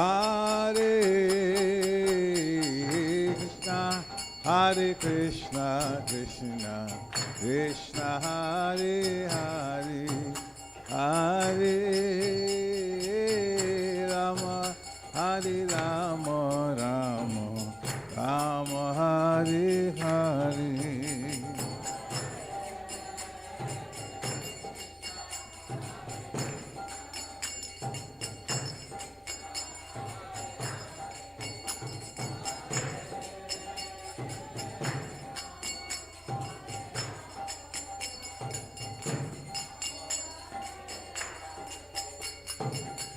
Hare Hare. Hare Krishna, Krishna Krishna, Hare Hare, Hare Rama, Rama Rama, Hare Hare.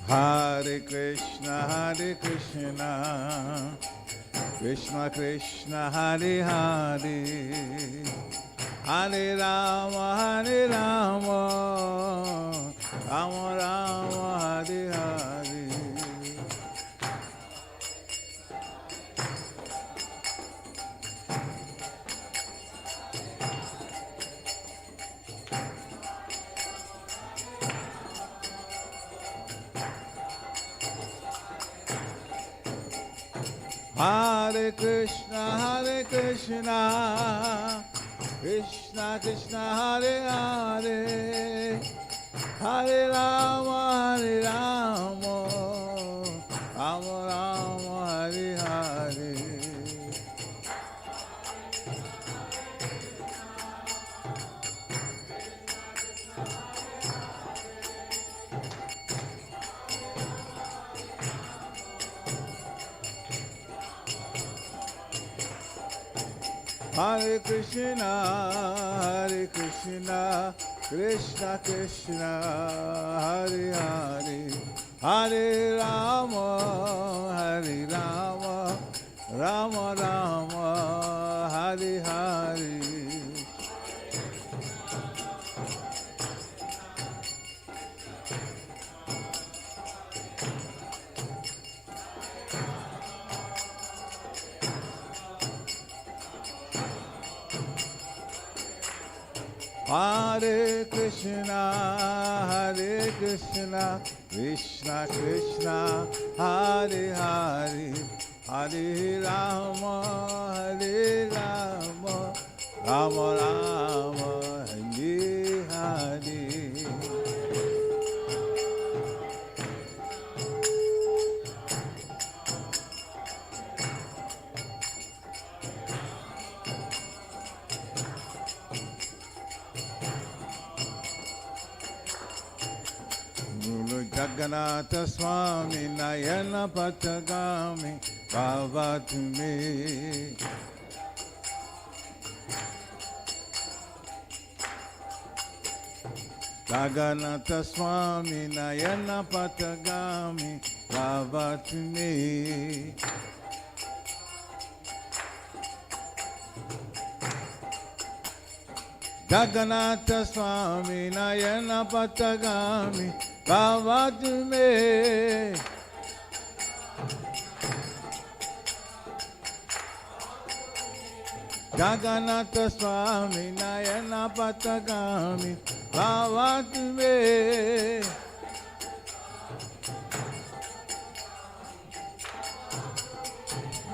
Hare Krishna, Krishna Krishna, Hare Hare, Hare Rama, Rama Rama, Hare Hare. Hare Krishna, Krishna Krishna, Hare Hare, Hare Rama, Rama Rama, Hare Hare. Hare Krishna, Krishna Krishna, Hare Hare, Hare Rama, Rama Rama, Hare Hare. Hare Krishna, Krishna Krishna, Hare Hare, Hare Rama, Rama Rama, Hare Hare. Jagannatha Swami Nayana Patagami Bhavatme. Jagannatha Swami Nayana Patagami Bhavatme. Jagannatha Swami Nayana Patagami Bhavatme. Jagannatha Swami Nayana Patagami Bhavatme.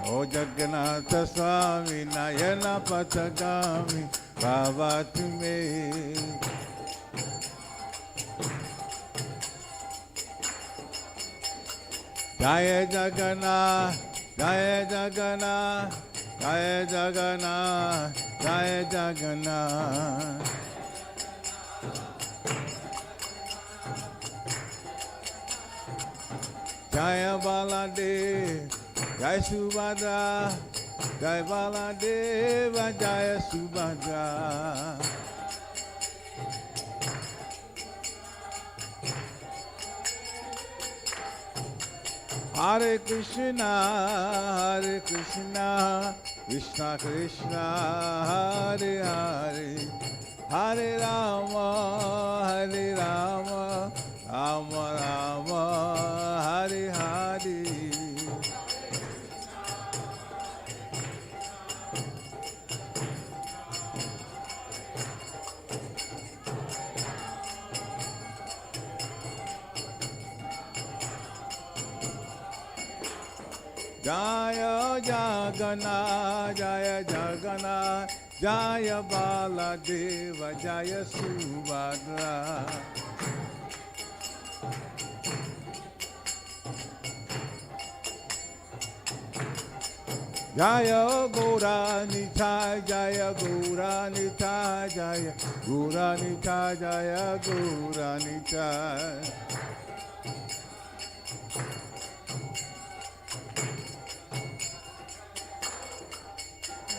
O Jagannatha Swami Nayana Patagami Bhavatme. Jaya Jagannath, Jaya Jagannath, Jaya Jagannath, Jaya Jagannath. Jaya Baladev, Jaya Subhadra, Jaya Baladeva, Jaya Subhadra. Hare Krishna, Krishna Krishna, Hare Hare, Hare Rama, Rama Rama, Hare Hare. Jaya Jagannath, Jaya Jagannath, Jaya Baladeva, Jaya Subhadra. Jaya Gauranitai, Jaya Gauranitai, Jaya Gauranitai, Jaya Gauranitai.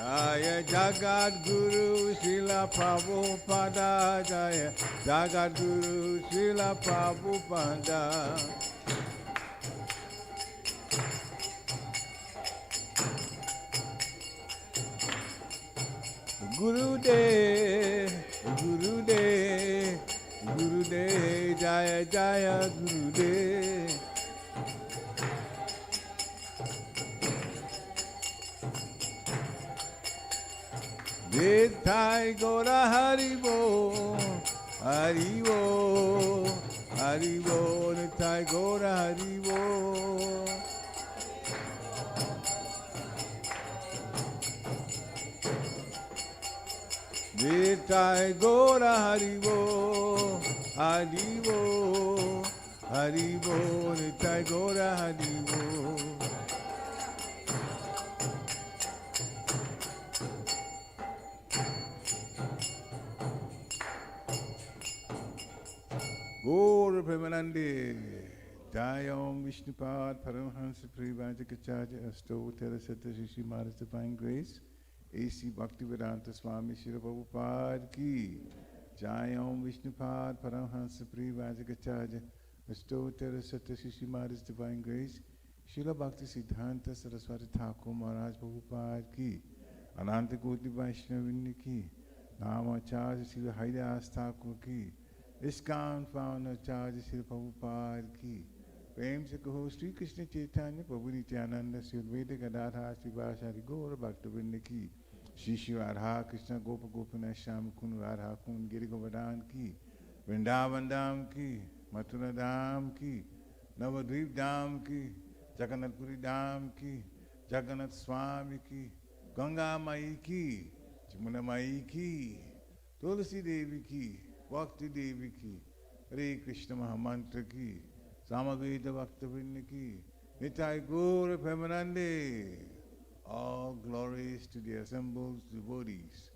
Jaya Jagat Guru Srila Prabhupada, Jaya Jagat Guru Srila Prabhupada. Gurudev, Gurudev, Gurudev, Jaya Jaya Gurudev. Nithai Gora Haribo, Haribo, Haribo, Nithai Gora Haribo. Nitai Gora Haribo, Haribo, Haribo, Nitai Gora Haribo. Gaur Premanande, Jayam Vishnupad Paramhansa Privajakachaja Astottara Satta Shishi Maharaj Divine Grace, A.C. Bhaktivedanta Swami Srila Prabhupada Ki, Jayam Vishnupad Paramhansa Privajakachaja Astottara Satta Shishi Maharaj Divine Grace, Srila Bhakti Siddhanta Saraswati Thakur Maharaj Prabhupada Ki, Ananta Koti Vaishnavini Ki, Namacharya Srila Haridas Thakur Ki, ISKCON founder Acharya Srila Prabhupada Ki, Prem se kaho Sri Krishna Chaitanya Prabhu Nityananda Sri Vedic Gadadhar Sri Vasari Gaura Bhaktivinoda Ki, Shri Shri Radha Krishna Gopa Gopinath Shyam Kund Radha Kund Giri Govardhan Ki, Vrindavan Dham Ki, Mathura Dham Ki, Navadvip Dham Ki, Jagannath Puri Dham Ki, Jagannath Swami Ki, Ganga Mai Ki, Jamuna Mai Ki, Tulsi Devi Ki, Bhakti Devi Ki, Hare Krishna Mahamantra Ki, Samaveda Bhaktivinoda Ki, Nitai Gaura Premanande. All glories to the assembled devotees.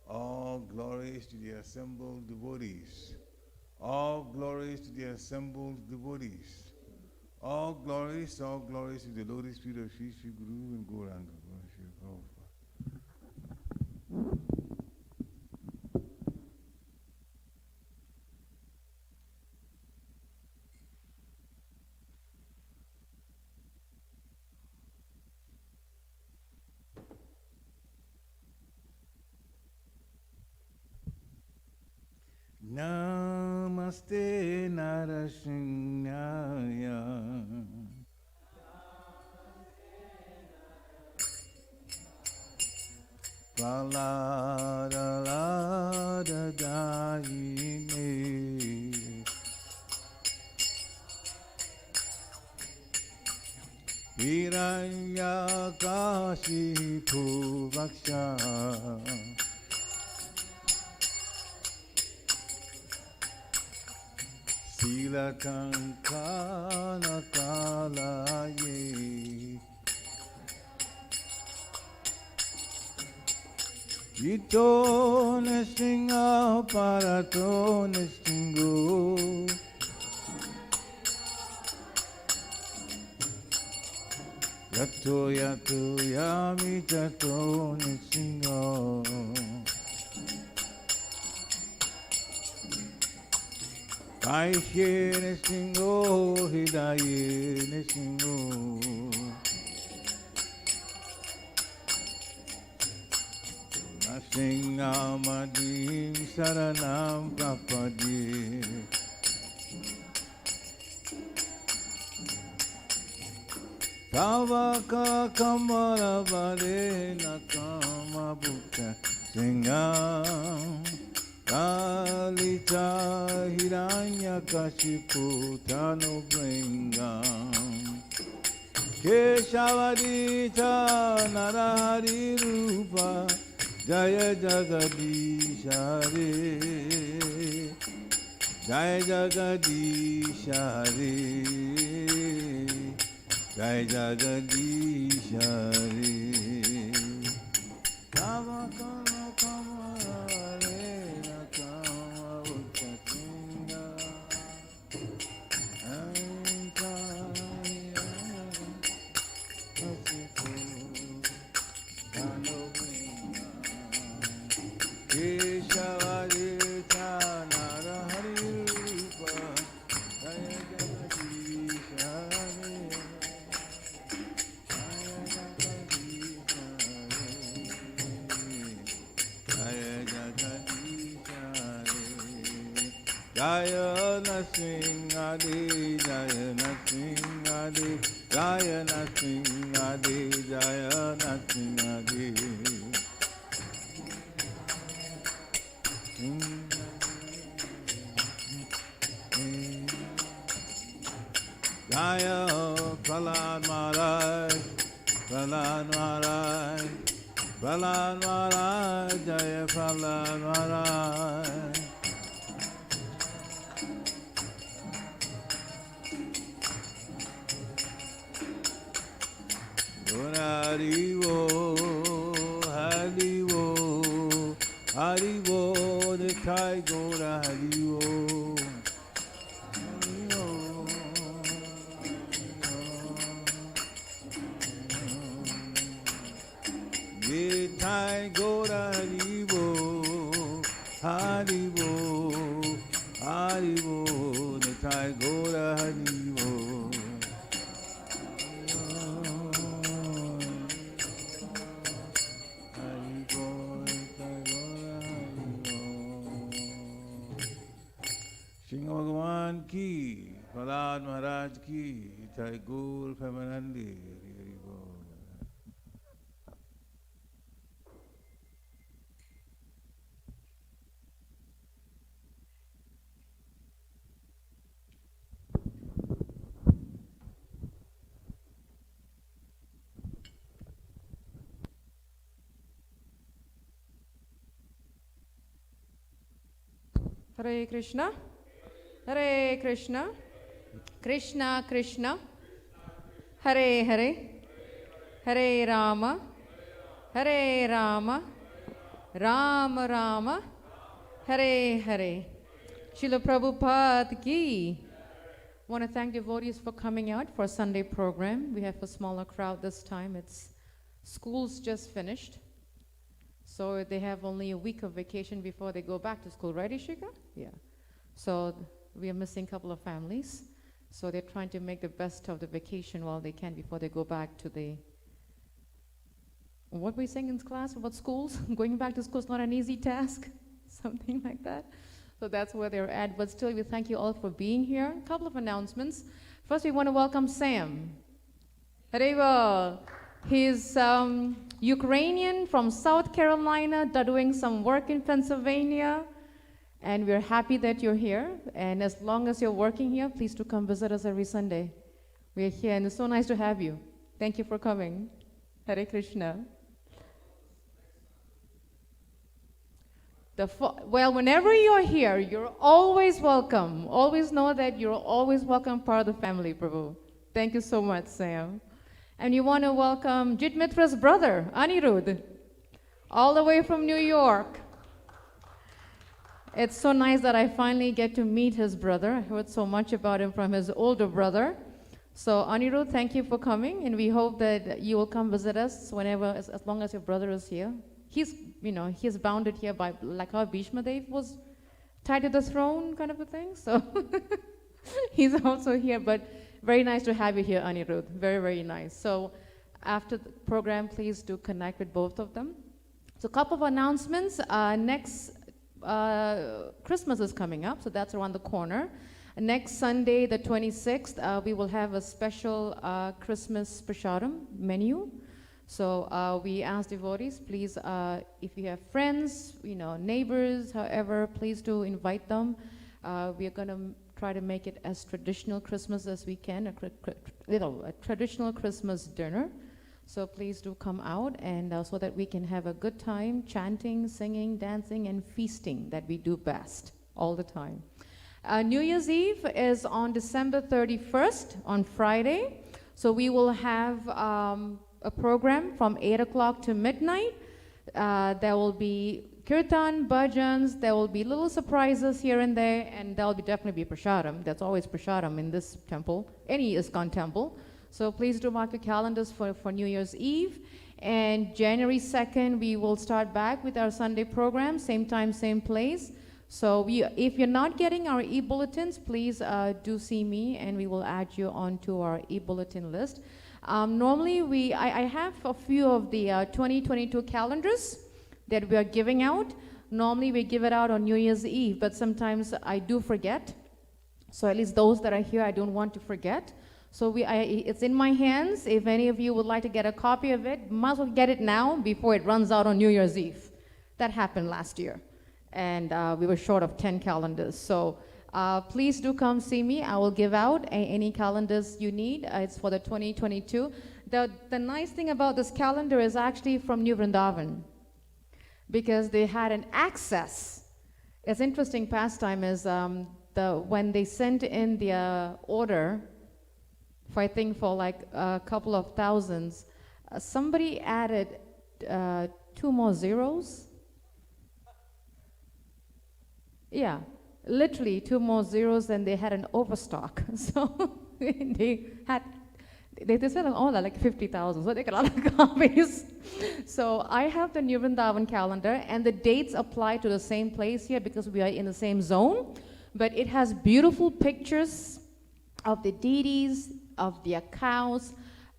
All glories to the assembled devotees. All glories to the assembled devotees. All glories to the lotus feet of Sri Sri Guru and Gauranga. Namaste Narasimhaya Prahlada Dayine Hiranyakashipu Vaksha Sila Kankana Kalaye Ito Nestinga Parato Nestingo Yato Yato Yami Tato Nestingo Aishe Nestingo, Hidaye Nestingo Nasingamadim Saranam Prapadi Tavaka Kamara Vare Nakama Bhutta Singam Kalita Hiranyakashipu Tanu Bringam Keshavadita Narahari Rupa Jaya Jagadisha Re Jaya Jagadisha Re Jaya Jagadisha Re Kama Kama Kama Jaya Nasingadi, Jaya Nasingadi, Jaya Nasingadi, Jaya Nasingadi. Jaya Prahlad Maharaj, Prahlad Maharaj, Prahlad Maharaj, Jaya Prahlad Maharaj. Haribo, Haribo, Haribo, the Thai Gora Haribo. Thai Gora Haribo, Haribo, Haribo, the Thai Gora Haribo. Singh Bhagwan ki, Prahlad Maharaj ki, Thai Gaur Premanandi. Hare Krishna, Hare Krishna, Krishna Krishna, Hare Hare, Hare Rama, Hare Rama, Rama Rama, Hare Hare. Srila Prabhupada ki. Want to thank devotees for coming out for a Sunday program. We have a smaller crowd this time. It's school's just finished. So they have only a week of vacation before they go back to school, right, Ishika? Yeah. So we are missing a couple of families. So they're trying to make the best of the vacation while they can before they go back to the... What were we saying in class about schools? Going back to school is not an easy task, something like that. So that's where they're at. But still, we thank you all for being here. A couple of announcements. First, we want to welcome Sam. Hareva. He's Ukrainian from South Carolina, doing some work in Pennsylvania. And we're happy that you're here. And as long as you're working here, please do come visit us every Sunday. We're here, and it's so nice to have you. Thank you for coming. Hare Krishna. Well, whenever you're here, you're always welcome. Always know that you're always welcome, part of the family, Prabhu. Thank you so much, Sam. And you want to welcome Jit Mitra's brother, Anirudh, all the way from New York. It's so nice that I finally get to meet his brother. I heard so much about him from his older brother. So Anirudh, thank you for coming, and we hope that you will come visit us whenever, as long as your brother is here. He's, he's bounded here by, like how Bhishma Dev was tied to the throne, kind of a thing. So he's also here, but very nice to have you here, Anirudh. Very, very nice. So after the program, please do connect with both of them. So a couple of announcements. Next Christmas is coming up, so that's around the corner. Next Sunday, the 26th, we will have a special Christmas prasadam menu. So we ask devotees, please, if you have friends, neighbors, however, please do invite them. We are going to try to make it as traditional Christmas as we can, a traditional Christmas dinner. So please do come out, and so that we can have a good time chanting, singing, dancing, and feasting that we do best all the time. New Year's Eve is on December 31st, on Friday. So we will have a program from 8 o'clock to midnight. There will be kirtan, bhajans, there will be little surprises here and there, and there will definitely be prasadam. There's always prasadam in this temple, any ISKCON temple. So please do mark your calendars for New Year's Eve. And January 2nd, we will start back with our Sunday program, same time, same place. So if you're not getting our e-bulletins, please do see me, and we will add you onto our e-bulletin list. Normally, I have a few of the 2022 calendars that we are giving out. Normally, we give it out on New Year's Eve, but sometimes I do forget. So at least those that are here, I don't want to forget. So it's in my hands. If any of you would like to get a copy of it, might as well get it now before it runs out on New Year's Eve. That happened last year. And we were short of 10 calendars. So please do come see me. I will give out any calendars you need. It's for the 2022. the nice thing about this calendar is actually from New Vrindavan, because they had an access. It's interesting pastime is when they sent in the order for, I think, for like a couple of thousands, somebody added 2 more zeros. Yeah, literally 2 more zeros, and they had an overstock. So they said, oh, like 50,000, so they got a lot of copies. So I have the New Vrindavan calendar, and the dates apply to the same place here because we are in the same zone, but it has beautiful pictures of the deities, of their cows,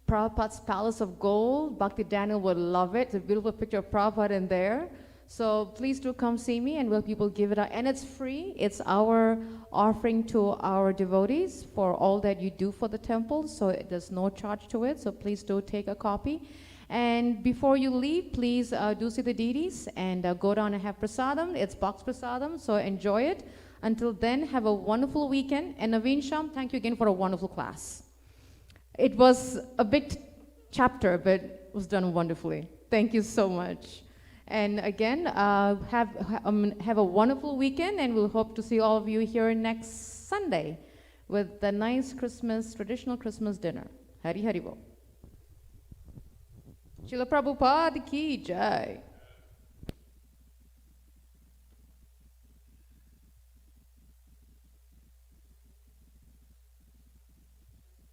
Prabhupada's palace of gold. Bhakti Daniel would love it. It's a beautiful picture of Prabhupada in there. So please do come see me, and we'll people give it out. And it's free. It's our offering to our devotees for all that you do for the temple. So there's no charge to it. So please do take a copy. And before you leave, please do see the deities and go down and have prasadam. It's box prasadam, so enjoy it. Until then, have a wonderful weekend. And Naveen, Shyam, thank you again for a wonderful class. It was a big chapter, but it was done wonderfully. Thank you so much. And again, have a wonderful weekend, and we'll hope to see all of you here next Sunday with the nice Christmas, traditional Christmas dinner. Hari Hari Bol. Srila Prabhupada ki jai.